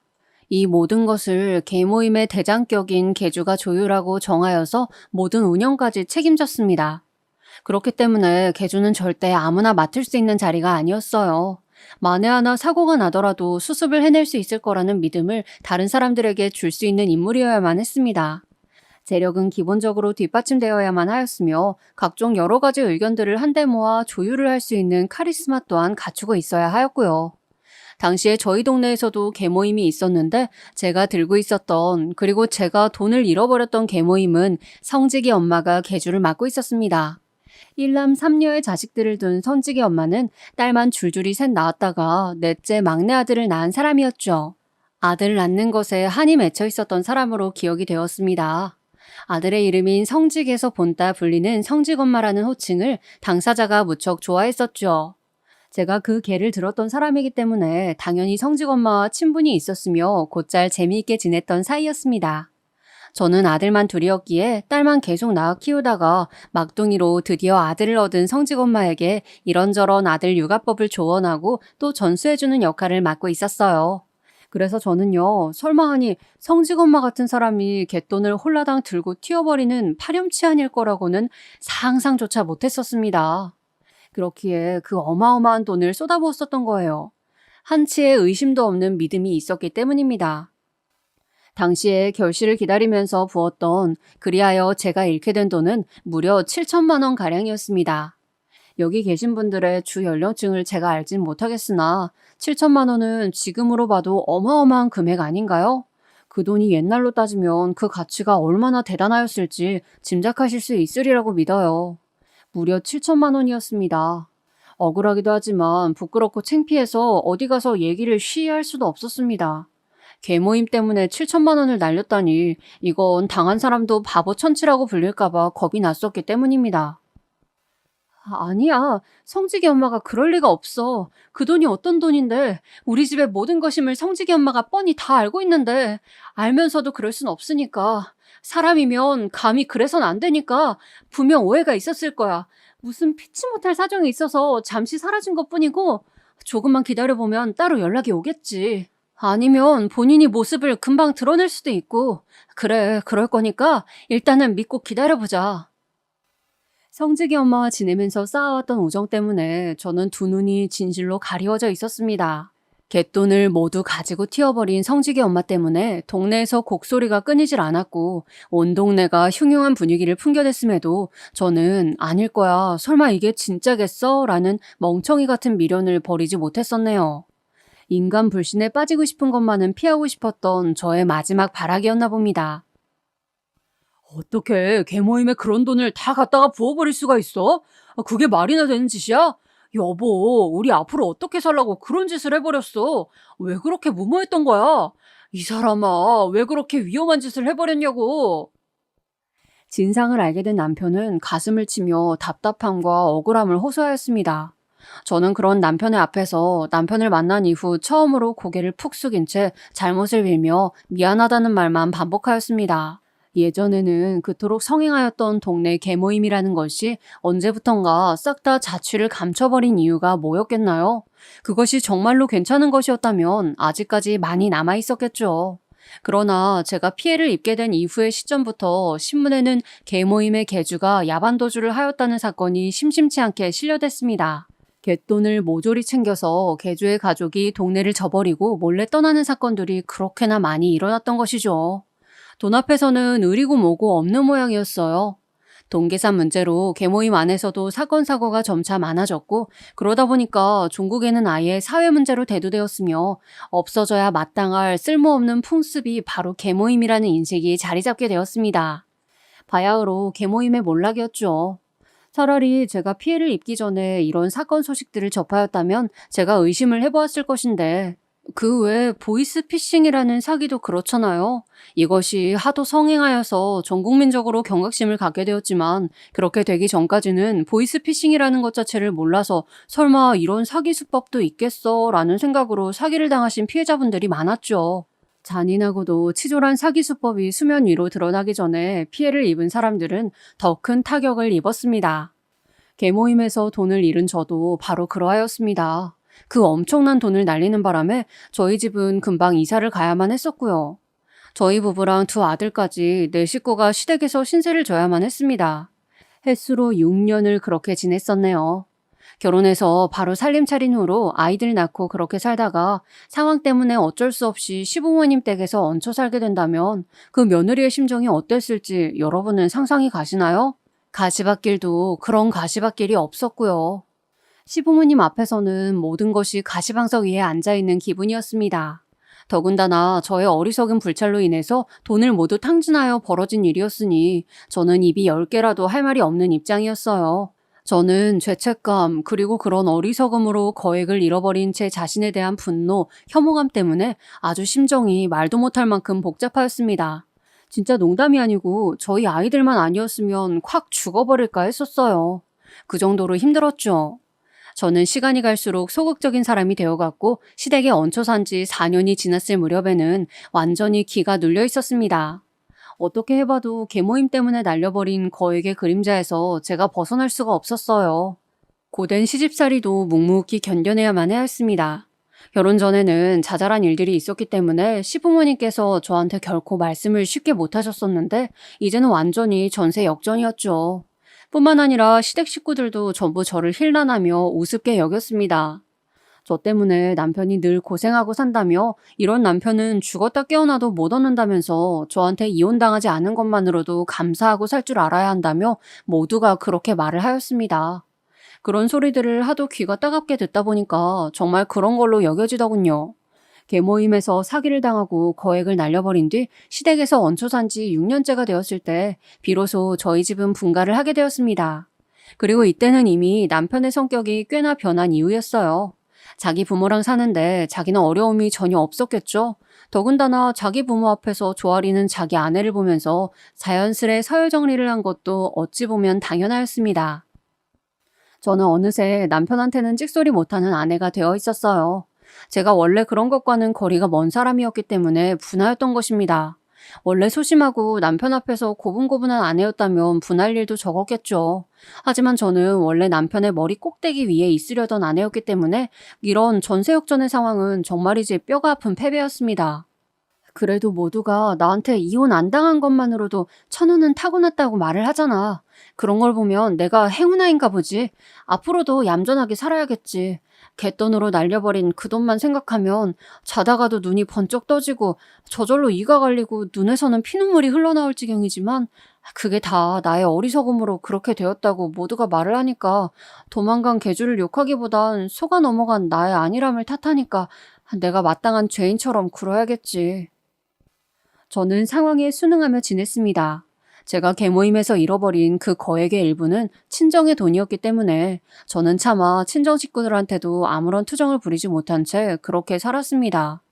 이 모든 것을 계모임의 대장격인 계주가 조율하고 정하여서 모든 운영까지 책임졌습니다. 그렇기 때문에 계주는 절대 아무나 맡을 수 있는 자리가 아니었어요. 만에 하나 사고가 나더라도 수습을 해낼 수 있을 거라는 믿음을 다른 사람들에게 줄 수 있는 인물이어야만 했습니다. 재력은 기본적으로 뒷받침되어야만 하였으며 각종 여러 가지 의견들을 한데 모아 조율을 할 수 있는 카리스마 또한 갖추고 있어야 하였고요. 당시에 저희 동네에서도 계모임이 있었는데 제가 들고 있었던 그리고 제가 돈을 잃어버렸던 계모임은 성직이 엄마가 계주를 맡고 있었습니다. 일남 삼녀의 자식들을 둔 성직이 엄마는 딸만 줄줄이 셋 낳았다가 넷째 막내 아들을 낳은 사람이었죠. 아들을 낳는 것에 한이 맺혀 있었던 사람으로 기억이 되었습니다. 아들의 이름인 성직에서 본따 불리는 성직엄마라는 호칭을 당사자가 무척 좋아했었죠. 제가 그 개를 들었던 사람이기 때문에 당연히 성직엄마와 친분이 있었으며 곧잘 재미있게 지냈던 사이였습니다. 저는 아들만 둘이었기에 딸만 계속 낳아 키우다가 막둥이로 드디어 아들을 얻은 성직엄마에게 이런저런 아들 육아법을 조언하고 또 전수해주는 역할을 맡고 있었어요. 그래서 저는요, 설마 하니 성직엄마 같은 사람이 갯돈을 홀라당 들고 튀어버리는 파렴치한일 거라고는 상상조차 못했었습니다. 그렇기에 그 어마어마한 돈을 쏟아부었었던 거예요. 한치의 의심도 없는 믿음이 있었기 때문입니다. 당시에 결실을 기다리면서 부었던 그리하여 제가 잃게 된 돈은 무려 7천만 원 가량이었습니다. 여기 계신 분들의 주 연령층을 제가 알진 못하겠으나 7천만 원은 지금으로 봐도 어마어마한 금액 아닌가요? 그 돈이 옛날로 따지면 그 가치가 얼마나 대단하였을지 짐작하실 수 있으리라고 믿어요. 무려 7천만 원이었습니다. 억울하기도 하지만 부끄럽고 창피해서 어디 가서 얘기를 쉬이할 수도 없었습니다. 계모임 때문에 7천만 원을 날렸다니 이건 당한 사람도 바보 천치라고 불릴까봐 겁이 났었기 때문입니다. 아니야. 성직이 엄마가 그럴 리가 없어. 그 돈이 어떤 돈인데 우리 집의 모든 것임을 성직이 엄마가 뻔히 다 알고 있는데 알면서도 그럴 순 없으니까. 사람이면 감히 그래선 안 되니까 분명 오해가 있었을 거야. 무슨 피치 못할 사정이 있어서 잠시 사라진 것뿐이고 조금만 기다려보면 따로 연락이 오겠지. 아니면 본인이 모습을 금방 드러낼 수도 있고 그래 그럴 거니까 일단은 믿고 기다려보자. 성직이 엄마와 지내면서 쌓아왔던 우정 때문에 저는 두 눈이 진실로 가리워져 있었습니다. 갯돈을 모두 가지고 튀어버린 성직이 엄마 때문에 동네에서 곡소리가 끊이질 않았고 온 동네가 흉흉한 분위기를 풍겨댔음에도 저는 아닐 거야 설마 이게 진짜겠어? 라는 멍청이 같은 미련을 버리지 못했었네요. 인간 불신에 빠지고 싶은 것만은 피하고 싶었던 저의 마지막 발악이었나 봅니다. 어떻게 계모임에 그런 돈을 다 갖다가 부어버릴 수가 있어? 그게 말이나 되는 짓이야? 여보, 우리 앞으로 어떻게 살라고 그런 짓을 해버렸어? 왜 그렇게 무모했던 거야? 이 사람아, 왜 그렇게 위험한 짓을 해버렸냐고. 진상을 알게 된 남편은 가슴을 치며 답답함과 억울함을 호소하였습니다. 저는 그런 남편의 앞에서 남편을 만난 이후 처음으로 고개를 푹 숙인 채 잘못을 빌며 미안하다는 말만 반복하였습니다. 예전에는 그토록 성행하였던 동네 계모임이라는 것이 언제부턴가 싹 다 자취를 감춰버린 이유가 뭐였겠나요? 그것이 정말로 괜찮은 것이었다면 아직까지 많이 남아있었겠죠. 그러나 제가 피해를 입게 된 이후의 시점부터 신문에는 계모임의 계주가 야반도주를 하였다는 사건이 심심치 않게 실려댔습니다. 갯돈을 모조리 챙겨서 계주의 가족이 동네를 저버리고 몰래 떠나는 사건들이 그렇게나 많이 일어났던 것이죠. 돈 앞에서는 의리고 뭐고 없는 모양이었어요. 동계산 문제로 계모임 안에서도 사건 사고가 점차 많아졌고 그러다 보니까 종국에는 아예 사회 문제로 대두되었으며 없어져야 마땅할 쓸모없는 풍습이 바로 계모임이라는 인식이 자리 잡게 되었습니다. 바야흐로 계모임의 몰락이었죠. 차라리 제가 피해를 입기 전에 이런 사건 소식들을 접하였다면 제가 의심을 해보았을 것인데, 그 외에 보이스피싱이라는 사기도 그렇잖아요. 이것이 하도 성행하여서 전 국민적으로 경각심을 갖게 되었지만, 그렇게 되기 전까지는 보이스피싱이라는 것 자체를 몰라서 설마 이런 사기 수법도 있겠어 라는 생각으로 사기를 당하신 피해자분들이 많았죠. 잔인하고도 치졸한 사기 수법이 수면 위로 드러나기 전에 피해를 입은 사람들은 더 큰 타격을 입었습니다. 개모임에서 돈을 잃은 저도 바로 그러하였습니다. 그 엄청난 돈을 날리는 바람에 저희 집은 금방 이사를 가야만 했었고요. 저희 부부랑 두 아들까지 네 식구가 시댁에서 신세를 져야만 했습니다. 햇수로 6년을 그렇게 지냈었네요. 결혼해서 바로 살림 차린 후로 아이들 낳고 그렇게 살다가 상황 때문에 어쩔 수 없이 시부모님 댁에서 얹혀 살게 된다면 그 며느리의 심정이 어땠을지 여러분은 상상이 가시나요? 가시밭길도 그런 가시밭길이 없었고요. 시부모님 앞에서는 모든 것이 가시방석 위에 앉아있는 기분이었습니다. 더군다나 저의 어리석은 불찰로 인해서 돈을 모두 탕진하여 벌어진 일이었으니 저는 입이 10개라도 할 말이 없는 입장이었어요. 저는 죄책감 그리고 그런 어리석음으로 거액을 잃어버린 제 자신에 대한 분노, 혐오감 때문에 아주 심정이 말도 못할 만큼 복잡하였습니다. 진짜 농담이 아니고 저희 아이들만 아니었으면 콱 죽어버릴까 했었어요. 그 정도로 힘들었죠. 저는 시간이 갈수록 소극적인 사람이 되어갔고 시댁에 얹혀 산 지 4년이 지났을 무렵에는 완전히 기가 눌려 있었습니다. 어떻게 해봐도 계모임 때문에 날려버린 거액의 그림자에서 제가 벗어날 수가 없었어요. 고된 시집살이도 묵묵히 견뎌내야만 해야 했습니다. 결혼 전에는 자잘한 일들이 있었기 때문에 시부모님께서 저한테 결코 말씀을 쉽게 못하셨었는데 이제는 완전히 전세 역전이었죠. 뿐만 아니라 시댁 식구들도 전부 저를 힐난하며 우습게 여겼습니다. 저 때문에 남편이 늘 고생하고 산다며 이런 남편은 죽었다 깨어나도 못 얻는다면서 저한테 이혼당하지 않은 것만으로도 감사하고 살 줄 알아야 한다며 모두가 그렇게 말을 하였습니다. 그런 소리들을 하도 귀가 따갑게 듣다 보니까 정말 그런 걸로 여겨지더군요. 계모임에서 사기를 당하고 거액을 날려버린 뒤 시댁에서 얹혀 산 지 6년째가 되었을 때 비로소 저희 집은 분가를 하게 되었습니다. 그리고 이때는 이미 남편의 성격이 꽤나 변한 이후였어요. 자기 부모랑 사는데 자기는 어려움이 전혀 없었겠죠. 더군다나 자기 부모 앞에서 조아리는 자기 아내를 보면서 자연스레 서열 정리를 한 것도 어찌 보면 당연하였습니다. 저는 어느새 남편한테는 찍소리 못하는 아내가 되어 있었어요. 제가 원래 그런 것과는 거리가 먼 사람이었기 때문에 분하였던 것입니다. 원래 소심하고 남편 앞에서 고분고분한 아내였다면 분할 일도 적었겠죠. 하지만 저는 원래 남편의 머리 꼭대기 위에 있으려던 아내였기 때문에 이런 전세역전의 상황은 정말이지 뼈가 아픈 패배였습니다. 그래도 모두가 나한테 이혼 안 당한 것만으로도 천우는 타고났다고 말을 하잖아. 그런 걸 보면 내가 행운아인가 보지. 앞으로도 얌전하게 살아야겠지. 갯돈으로 날려버린 그 돈만 생각하면 자다가도 눈이 번쩍 떠지고 저절로 이가 갈리고 눈에서는 피눈물이 흘러나올 지경이지만 그게 다 나의 어리석음으로 그렇게 되었다고 모두가 말을 하니까 도망간 개주를 욕하기보단 속아 넘어간 나의 안일함을 탓하니까 내가 마땅한 죄인처럼 굴어야겠지. 저는 상황에 순응하며 지냈습니다. 제가 계모임에서 잃어버린 그 거액의 일부는 친정의 돈이었기 때문에 저는 차마 친정 식구들한테도 아무런 투정을 부리지 못한 채 그렇게 살았습니다.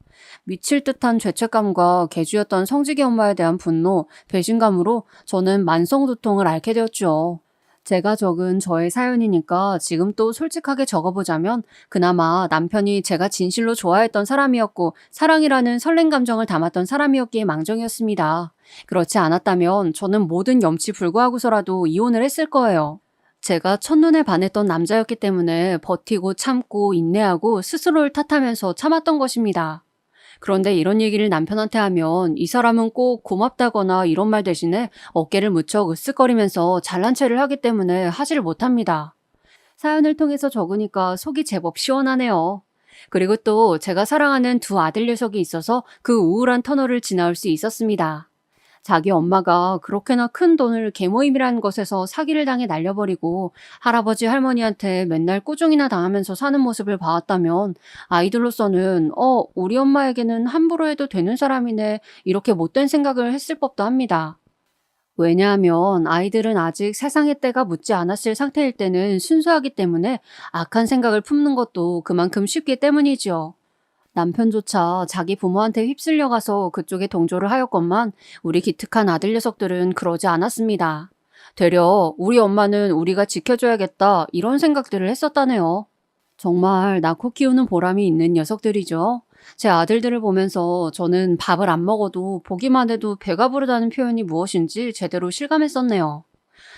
미칠 듯한 죄책감과 개주였던 성직의 엄마에 대한 분노, 배신감으로 저는 만성두통을 앓게 되었죠. 제가 적은 저의 사연이니까 지금 또 솔직하게 적어보자면 그나마 남편이 제가 진실로 좋아했던 사람이었고 사랑이라는 설렘 감정을 담았던 사람이었기에 망정이었습니다. 그렇지 않았다면 저는 모든 염치 불구하고서라도 이혼을 했을 거예요. 제가 첫눈에 반했던 남자였기 때문에 버티고 참고 인내하고 스스로를 탓하면서 참았던 것입니다. 그런데 이런 얘기를 남편한테 하면 이 사람은 꼭 고맙다거나 이런 말 대신에 어깨를 무척 으쓱거리면서 잘난 체를 하기 때문에 하지를 못합니다. 사연을 통해서 적으니까 속이 제법 시원하네요. 그리고 또 제가 사랑하는 두 아들 녀석이 있어서 그 우울한 터널을 지나올 수 있었습니다. 자기 엄마가 그렇게나 큰 돈을 계모임이라는 것에서 사기를 당해 날려버리고 할아버지 할머니한테 맨날 꾸중이나 당하면서 사는 모습을 봐왔다면 아이들로서는 우리 엄마에게는 함부로 해도 되는 사람이네 이렇게 못된 생각을 했을 법도 합니다. 왜냐하면 아이들은 아직 세상의 때가 묻지 않았을 상태일 때는 순수하기 때문에 악한 생각을 품는 것도 그만큼 쉽기 때문이지요. 남편조차 자기 부모한테 휩쓸려 가서 그쪽에 동조를 하였건만 우리 기특한 아들 녀석들은 그러지 않았습니다. 되려 우리 엄마는 우리가 지켜줘야겠다 이런 생각들을 했었다네요. 정말 낳고 키우는 보람이 있는 녀석들이죠. 제 아들들을 보면서 저는 밥을 안 먹어도 보기만 해도 배가 부르다는 표현이 무엇인지 제대로 실감했었네요.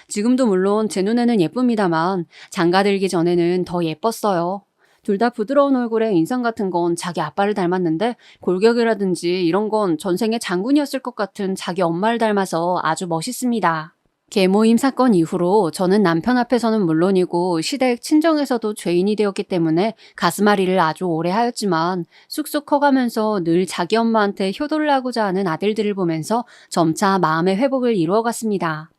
지금도 물론 제 눈에는 예쁩니다만 장가들기 전에는 더 예뻤어요. 둘 다 부드러운 얼굴에 인상 같은 건 자기 아빠를 닮았는데 골격이라든지 이런 건 전생에 장군이었을 것 같은 자기 엄마를 닮아서 아주 멋있습니다. 계모임 사건 이후로 저는 남편 앞에서는 물론이고 시댁 친정에서도 죄인이 되었기 때문에 가슴앓이를 아주 오래 하였지만 쑥쑥 커가면서 늘 자기 엄마한테 효도를 하고자 하는 아들들을 보면서 점차 마음의 회복을 이루어갔습니다.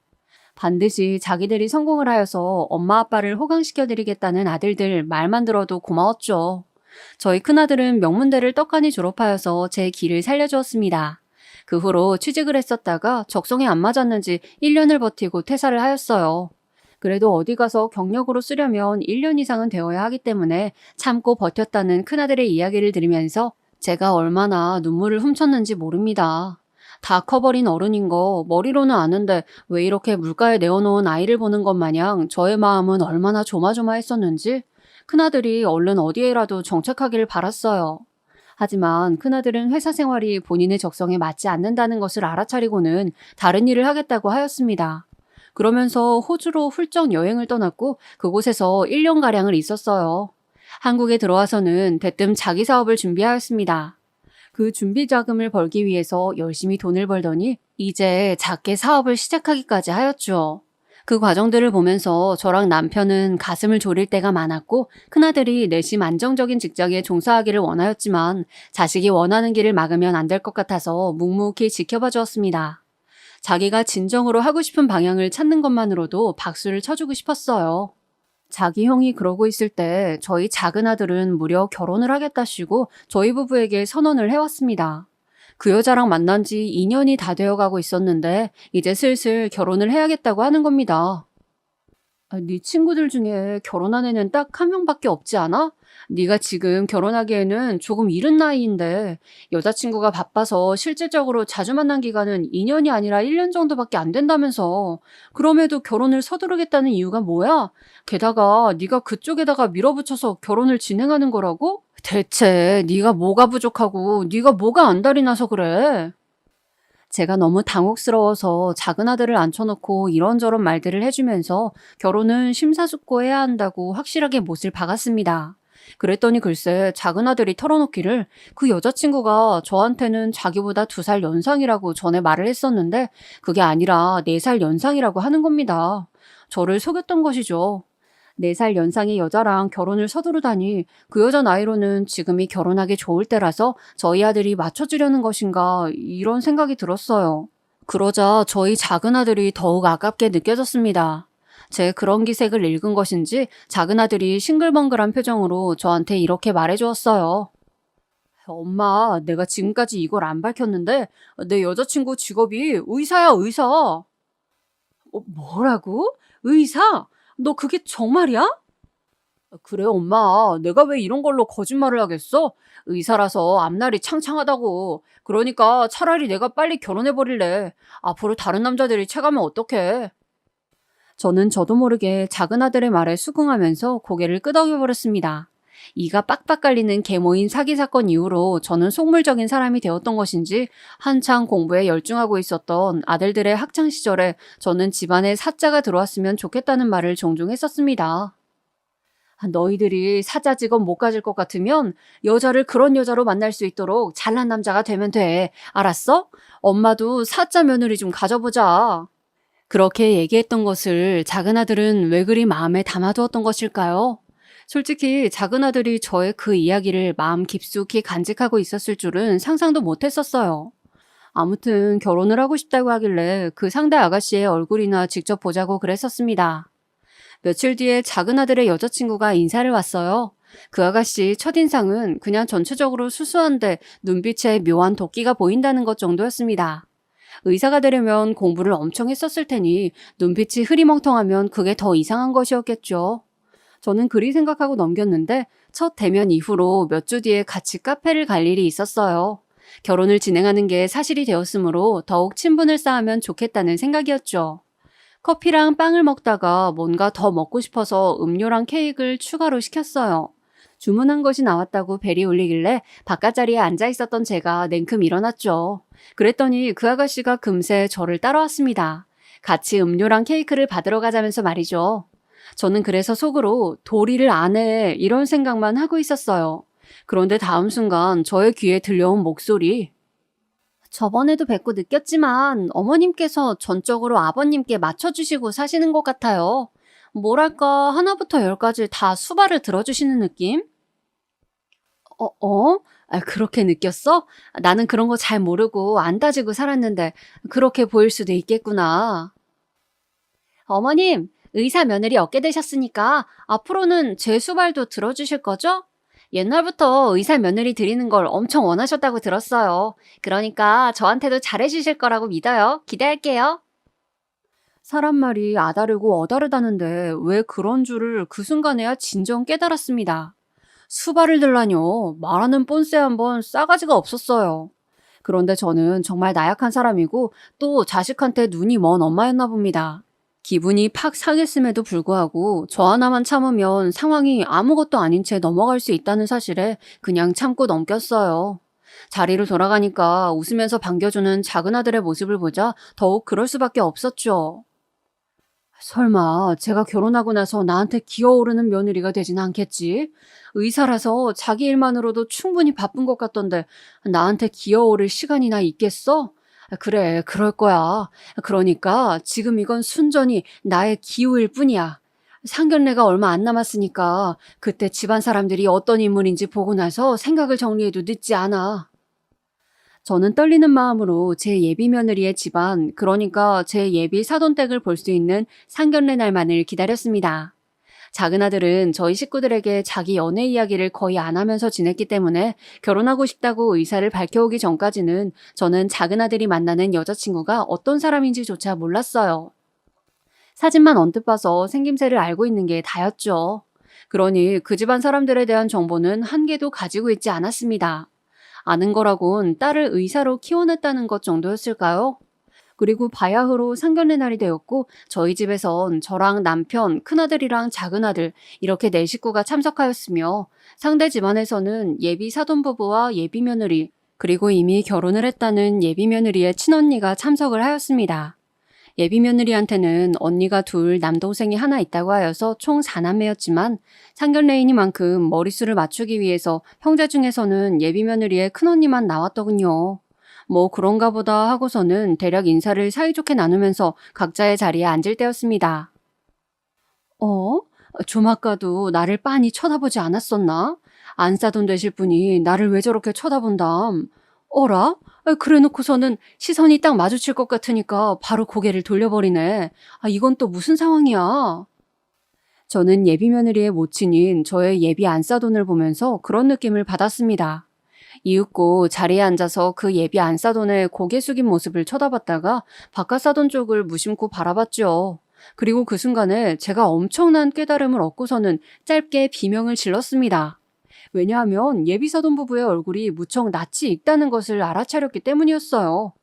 반드시 자기들이 성공을 하여서 엄마 아빠를 호강시켜드리겠다는 아들들 말만 들어도 고마웠죠. 저희 큰아들은 명문대를 떡하니 졸업하여서 제 길을 살려주었습니다. 그 후로 취직을 했었다가 적성에 안 맞았는지 1년을 버티고 퇴사를 하였어요. 그래도 어디 가서 경력으로 쓰려면 1년 이상은 되어야 하기 때문에 참고 버텼다는 큰아들의 이야기를 들으면서 제가 얼마나 눈물을 훔쳤는지 모릅니다. 다 커버린 어른인 거 머리로는 아는데 왜 이렇게 물가에 내어놓은 아이를 보는 것 마냥 저의 마음은 얼마나 조마조마했었는지 큰아들이 얼른 어디에라도 정착하기를 바랐어요. 하지만 큰아들은 회사 생활이 본인의 적성에 맞지 않는다는 것을 알아차리고는 다른 일을 하겠다고 하였습니다. 그러면서 호주로 훌쩍 여행을 떠났고 그곳에서 1년가량을 있었어요. 한국에 들어와서는 대뜸 자기 사업을 준비하였습니다. 그 준비 자금을 벌기 위해서 열심히 돈을 벌더니 이제 작게 사업을 시작하기까지 하였죠. 그 과정들을 보면서 저랑 남편은 가슴을 졸일 때가 많았고 큰아들이 내심 안정적인 직장에 종사하기를 원하였지만 자식이 원하는 길을 막으면 안 될 것 같아서 묵묵히 지켜봐 주었습니다. 자기가 진정으로 하고 싶은 방향을 찾는 것만으로도 박수를 쳐주고 싶었어요. 자기 형이 그러고 있을 때 저희 작은 아들은 무려 결혼을 하겠다시고 저희 부부에게 선언을 해왔습니다. 그 여자랑 만난 지 2년이 다 되어가고 있었는데 이제 슬슬 결혼을 해야겠다고 하는 겁니다. 네 친구들 중에 결혼한 애는 딱 한 명밖에 없지 않아? 네가 지금 결혼하기에는 조금 이른 나이인데 여자친구가 바빠서 실질적으로 자주 만난 기간은 2년이 아니라 1년 정도밖에 안 된다면서. 그럼에도 결혼을 서두르겠다는 이유가 뭐야? 게다가 네가 그쪽에다가 밀어붙여서 결혼을 진행하는 거라고? 대체 네가 뭐가 부족하고 네가 뭐가 안달이 나서 그래? 제가 너무 당혹스러워서 작은 아들을 앉혀놓고 이런저런 말들을 해주면서 결혼은 심사숙고해야 한다고 확실하게 못을 박았습니다. 그랬더니 글쎄 작은 아들이 털어놓기를 그 여자친구가 저한테는 자기보다 2살 연상이라고 전에 말을 했었는데 그게 아니라 4살 연상이라고 하는 겁니다. 저를 속였던 것이죠. 4살 연상의 여자랑 결혼을 서두르다니 그 여자 나이로는 지금이 결혼하기 좋을 때라서 저희 아들이 맞춰주려는 것인가 이런 생각이 들었어요. 그러자 저희 작은 아들이 더욱 아깝게 느껴졌습니다. 제 그런 기색을 읽은 것인지 작은 아들이 싱글벙글한 표정으로 저한테 이렇게 말해주었어요. 엄마, 내가 지금까지 이걸 안 밝혔는데 내 여자친구 직업이 의사야, 의사. 뭐라고? 의사? 너 그게 정말이야? 그래, 엄마. 내가 왜 이런 걸로 거짓말을 하겠어? 의사라서 앞날이 창창하다고. 그러니까 차라리 내가 빨리 결혼해버릴래. 앞으로 다른 남자들이 채가면 어떡해. 저는 저도 모르게 작은 아들의 말에 수긍하면서 고개를 끄덕여버렸습니다. 이가 빡빡 깔리는 계모인 사기 사건 이후로 저는 속물적인 사람이 되었던 것인지 한창 공부에 열중하고 있었던 아들들의 학창 시절에 저는 집안에 사자가 들어왔으면 좋겠다는 말을 종종 했었습니다. 너희들이 사자 직업 못 가질 것 같으면 여자를 그런 여자로 만날 수 있도록 잘난 남자가 되면 돼. 알았어? 엄마도 사자 며느리 좀 가져보자. 그렇게 얘기했던 것을 작은 아들은 왜 그리 마음에 담아두었던 것일까요? 솔직히 작은 아들이 저의 그 이야기를 마음 깊숙이 간직하고 있었을 줄은 상상도 못했었어요. 아무튼 결혼을 하고 싶다고 하길래 그 상대 아가씨의 얼굴이나 직접 보자고 그랬었습니다. 며칠 뒤에 작은 아들의 여자친구가 인사를 왔어요. 그 아가씨 첫인상은 그냥 전체적으로 수수한데 눈빛에 묘한 도끼가 보인다는 것 정도였습니다. 의사가 되려면 공부를 엄청 했었을 테니 눈빛이 흐리멍텅하면 그게 더 이상한 것이었겠죠. 저는 그리 생각하고 넘겼는데 첫 대면 이후로 몇 주 뒤에 같이 카페를 갈 일이 있었어요. 결혼을 진행하는 게 사실이 되었으므로 더욱 친분을 쌓으면 좋겠다는 생각이었죠. 커피랑 빵을 먹다가 뭔가 더 먹고 싶어서 음료랑 케이크를 추가로 시켰어요. 주문한 것이 나왔다고 벨이 울리길래 바깥 자리에 앉아 있었던 제가 냉큼 일어났죠. 그랬더니 그 아가씨가 금세 저를 따라왔습니다. 같이 음료랑 케이크를 받으러 가자면서 말이죠. 저는 그래서 속으로 도리를 안 해 이런 생각만 하고 있었어요. 그런데 다음 순간 저의 귀에 들려온 목소리. 저번에도 뵙고 느꼈지만 어머님께서 전적으로 아버님께 맞춰주시고 사시는 것 같아요. 뭐랄까 하나부터 열까지 다 수발을 들어주시는 느낌? 그렇게 느꼈어? 나는 그런 거 잘 모르고 안 따지고 살았는데 그렇게 보일 수도 있겠구나. 어머님, 의사 며느리 얻게 되셨으니까 앞으로는 제 수발도 들어주실 거죠? 옛날부터 의사 며느리 드리는 걸 엄청 원하셨다고 들었어요. 그러니까 저한테도 잘해주실 거라고 믿어요. 기대할게요. 사람 말이 아다르고 어다르다는데 왜 그런 줄을 그 순간에야 진정 깨달았습니다. 수발을 들라뇨. 말하는 뻔세 한번 싸가지가 없었어요. 그런데 저는 정말 나약한 사람이고 또 자식한테 눈이 먼 엄마였나 봅니다. 기분이 팍 상했음에도 불구하고 저 하나만 참으면 상황이 아무것도 아닌 채 넘어갈 수 있다는 사실에 그냥 참고 넘겼어요. 자리로 돌아가니까 웃으면서 반겨주는 작은 아들의 모습을 보자 더욱 그럴 수밖에 없었죠. 설마 제가 결혼하고 나서 나한테 기어오르는 며느리가 되진 않겠지? 의사라서 자기 일만으로도 충분히 바쁜 것 같던데 나한테 기어오를 시간이나 있겠어? 그래, 그럴 거야. 그러니까 지금 이건 순전히 나의 기우일 뿐이야. 상견례가 얼마 안 남았으니까 그때 집안 사람들이 어떤 인물인지 보고 나서 생각을 정리해도 늦지 않아. 저는 떨리는 마음으로 제 예비 며느리의 집안, 그러니까 제 예비 사돈댁을 볼 수 있는 상견례 날만을 기다렸습니다. 작은 아들은 저희 식구들에게 자기 연애 이야기를 거의 안 하면서 지냈기 때문에 결혼하고 싶다고 의사를 밝혀오기 전까지는 저는 작은 아들이 만나는 여자친구가 어떤 사람인지조차 몰랐어요. 사진만 언뜻 봐서 생김새를 알고 있는 게 다였죠. 그러니 그 집안 사람들에 대한 정보는 한 개도 가지고 있지 않았습니다. 아는 거라곤 딸을 의사로 키워냈다는 것 정도였을까요? 그리고 바야흐로 상견례 날이 되었고 저희 집에선 저랑 남편, 큰아들이랑 작은아들 이렇게 네 식구가 참석하였으며 상대 집안에서는 예비 사돈부부와 예비 며느리 그리고 이미 결혼을 했다는 예비 며느리의 친언니가 참석을 하였습니다. 예비 며느리한테는 언니가 둘, 남동생이 하나 있다고 하여서 총 4남매였지만 상견례이니만큼 머릿수를 맞추기 위해서 형제 중에서는 예비 며느리의 큰언니만 나왔더군요. 뭐 그런가 보다 하고서는 대략 인사를 사이좋게 나누면서 각자의 자리에 앉을 때였습니다. 좀 아까도 나를 빤히 쳐다보지 않았었나? 안싸돈 되실 분이 나를 왜 저렇게 쳐다본담? 어라? 그래놓고서는 시선이 딱 마주칠 것 같으니까 바로 고개를 돌려버리네. 이건 또 무슨 상황이야? 저는 예비 며느리의 모친인 저의 예비 안싸돈을 보면서 그런 느낌을 받았습니다. 이윽고 자리에 앉아서 그 예비 안싸돈의 고개 숙인 모습을 쳐다봤다가 바깥 사돈 쪽을 무심코 바라봤죠. 그리고 그 순간에 제가 엄청난 깨달음을 얻고서는 짧게 비명을 질렀습니다. 왜냐하면 예비 사돈 부부의 얼굴이 무척 낯이 익다는 것을 알아차렸기 때문이었어요.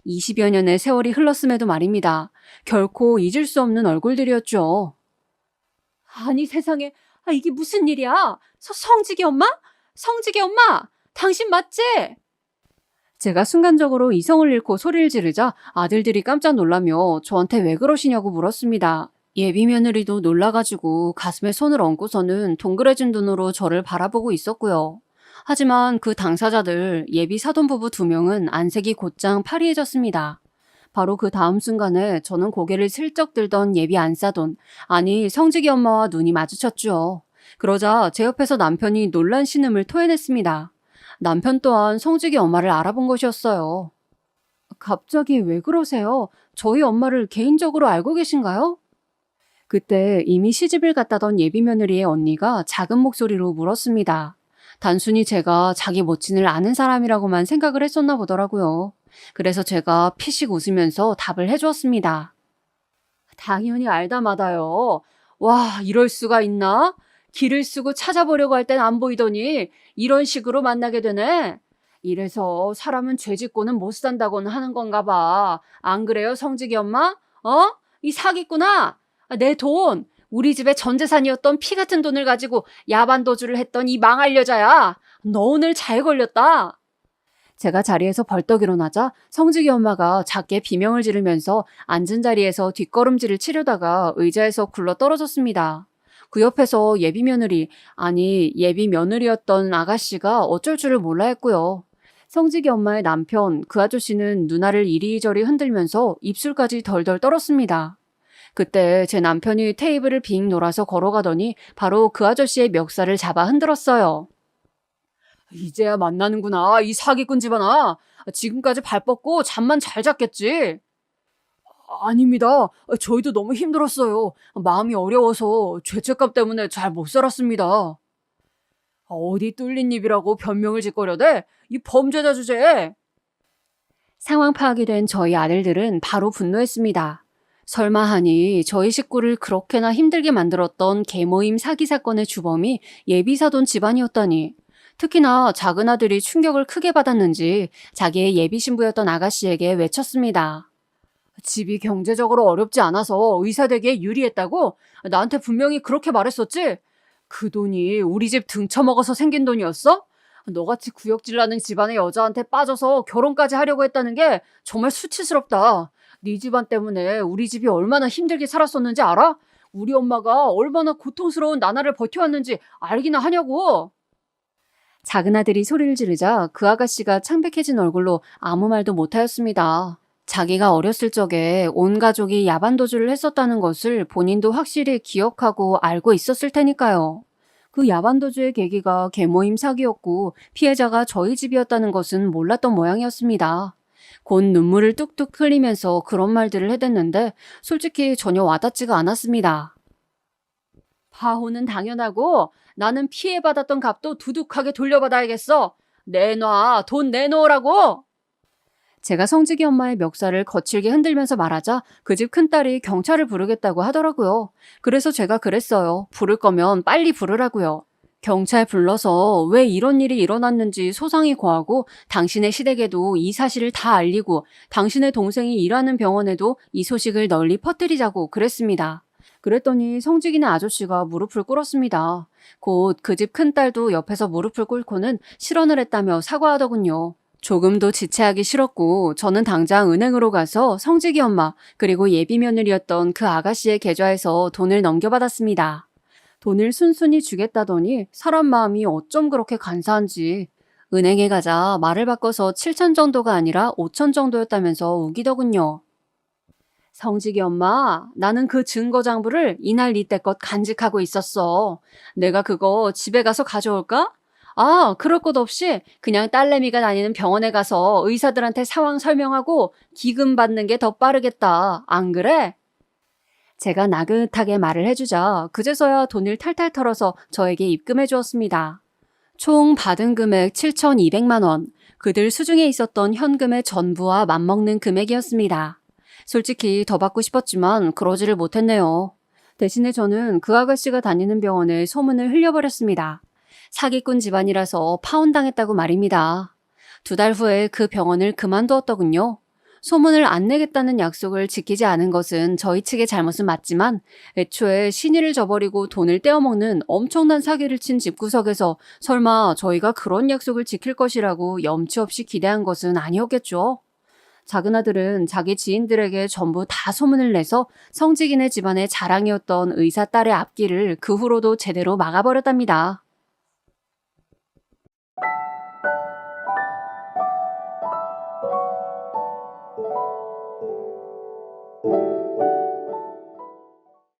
20여 년의 세월이 흘렀음에도 말입니다. 결코 잊을 수 없는 얼굴들이었죠. 아니 세상에, 이게 무슨 일이야? 성직이 엄마? 성직이 엄마! 당신 맞지? 제가 순간적으로 이성을 잃고 소리를 지르자 아들들이 깜짝 놀라며 저한테 왜 그러시냐고 물었습니다. 예비 며느리도 놀라가지고 가슴에 손을 얹고서는 동그래진 눈으로 저를 바라보고 있었고요. 하지만 그 당사자들 예비 사돈부부 2명은 안색이 곧장 파리해졌습니다. 바로 그 다음 순간에 저는 고개를 슬쩍 들던 예비 안사돈, 아니 성직이 엄마와 눈이 마주쳤죠. 그러자 제 옆에서 남편이 놀란 신음을 토해냈습니다. 남편 또한 성직이 엄마를 알아본 것이었어요. 갑자기 왜 그러세요? 저희 엄마를 개인적으로 알고 계신가요? 그때 이미 시집을 갔다던 예비 며느리의 언니가 작은 목소리로 물었습니다. 단순히 제가 자기 모친을 아는 사람이라고만 생각을 했었나 보더라고요. 그래서 제가 피식 웃으면서 답을 해주었습니다. 당연히 알다마다요. 와, 이럴 수가 있나? 길을 쓰고 찾아보려고 할 땐 안 보이더니 이런 식으로 만나게 되네. 이래서 사람은 죄 짓고는 못 산다고는 하는 건가 봐. 안 그래요, 성직이 엄마? 이 사기꾼아! 내 돈! 우리 집의 전 재산이었던 피 같은 돈을 가지고 야반도주를 했던 이 망할 여자야. 너 오늘 잘 걸렸다. 제가 자리에서 벌떡 일어나자 성직이 엄마가 작게 비명을 지르면서 앉은 자리에서 뒷걸음질을 치려다가 의자에서 굴러 떨어졌습니다. 그 옆에서 예비 며느리, 아니 예비 며느리였던 아가씨가 어쩔 줄을 몰라 했고요. 성직이 엄마의 남편, 그 아저씨는 누나를 이리저리 흔들면서 입술까지 덜덜 떨었습니다. 그때 제 남편이 테이블을 빙 놀아서 걸어가더니 바로 그 아저씨의 멱살을 잡아 흔들었어요. 이제야 만나는구나, 이 사기꾼 집안아. 지금까지 발 뻗고 잠만 잘 잤겠지? 아닙니다. 저희도 너무 힘들었어요. 마음이 어려워서 죄책감 때문에 잘 못 살았습니다. 어디 뚫린 입이라고 변명을 짓거려대? 이 범죄자 주제에. 상황 파악이 된 저희 아들들은 바로 분노했습니다. 설마 하니 저희 식구를 그렇게나 힘들게 만들었던 계모임 사기 사건의 주범이 예비사돈 집안이었다니. 특히나 작은 아들이 충격을 크게 받았는지 자기의 예비 신부였던 아가씨에게 외쳤습니다. 집이 경제적으로 어렵지 않아서 의사 되기에 유리했다고? 나한테 분명히 그렇게 말했었지? 그 돈이 우리 집 등쳐먹어서 생긴 돈이었어? 너같이 구역질 나는 집안의 여자한테 빠져서 결혼까지 하려고 했다는 게 정말 수치스럽다. 네 집안 때문에 우리 집이 얼마나 힘들게 살았었는지 알아? 우리 엄마가 얼마나 고통스러운 나날을 버텨왔는지 알기나 하냐고. 작은 아들이 소리를 지르자 그 아가씨가 창백해진 얼굴로 아무 말도 못하였습니다. 자기가 어렸을 적에 온 가족이 야반도주를 했었다는 것을 본인도 확실히 기억하고 알고 있었을 테니까요. 그 야반도주의 계기가 계모임 사기였고 피해자가 저희 집이었다는 것은 몰랐던 모양이었습니다. 곧 눈물을 뚝뚝 흘리면서 그런 말들을 해댔는데 솔직히 전혀 와닿지가 않았습니다. 파혼은 당연하고 나는 피해받았던 값도 두둑하게 돌려받아야겠어. 내놔, 돈 내놓으라고. 제가 성직이 엄마의 멱살을 거칠게 흔들면서 말하자 그 집 큰딸이 경찰을 부르겠다고 하더라고요. 그래서 제가 그랬어요. 부를 거면 빨리 부르라고요. 경찰 불러서 왜 이런 일이 일어났는지 소상히 고하고 당신의 시댁에도 이 사실을 다 알리고 당신의 동생이 일하는 병원에도 이 소식을 널리 퍼뜨리자고 그랬습니다. 그랬더니 성직이네 아저씨가 무릎을 꿇었습니다. 곧 그 집 큰딸도 옆에서 무릎을 꿇고는 실언을 했다며 사과하더군요. 조금도 지체하기 싫었고 저는 당장 은행으로 가서 성직이 엄마 그리고 예비 며느리였던 그 아가씨의 계좌에서 돈을 넘겨받았습니다. 돈을 순순히 주겠다더니 사람 마음이 어쩜 그렇게 간사한지. 은행에 가자 말을 바꿔서 7천 정도가 아니라 5천 정도였다면서 우기더군요. 성직이 엄마, 나는 그 증거장부를 이날 이때껏 간직하고 있었어. 내가 그거 집에 가서 가져올까? 그럴 것 없이 그냥 딸내미가 다니는 병원에 가서 의사들한테 상황 설명하고 기금 받는 게 더 빠르겠다. 안 그래? 제가 나긋하게 말을 해주자 그제서야 돈을 탈탈 털어서 저에게 입금해 주었습니다. 총 받은 금액 7,200만 원, 그들 수중에 있었던 현금의 전부와 맞먹는 금액이었습니다. 솔직히 더 받고 싶었지만 그러지를 못했네요. 대신에 저는 그 아가씨가 다니는 병원에 소문을 흘려버렸습니다. 사기꾼 집안이라서 파혼당했다고 말입니다. 2달 후에 그 병원을 그만두었더군요. 소문을 안 내겠다는 약속을 지키지 않은 것은 저희 측의 잘못은 맞지만 애초에 신의를 저버리고 돈을 떼어먹는 엄청난 사기를 친 집구석에서 설마 저희가 그런 약속을 지킬 것이라고 염치 없이 기대한 것은 아니었겠죠. 작은 아들은 자기 지인들에게 전부 다 소문을 내서 성직이네 집안의 자랑이었던 의사 딸의 앞길을 그 후로도 제대로 막아버렸답니다.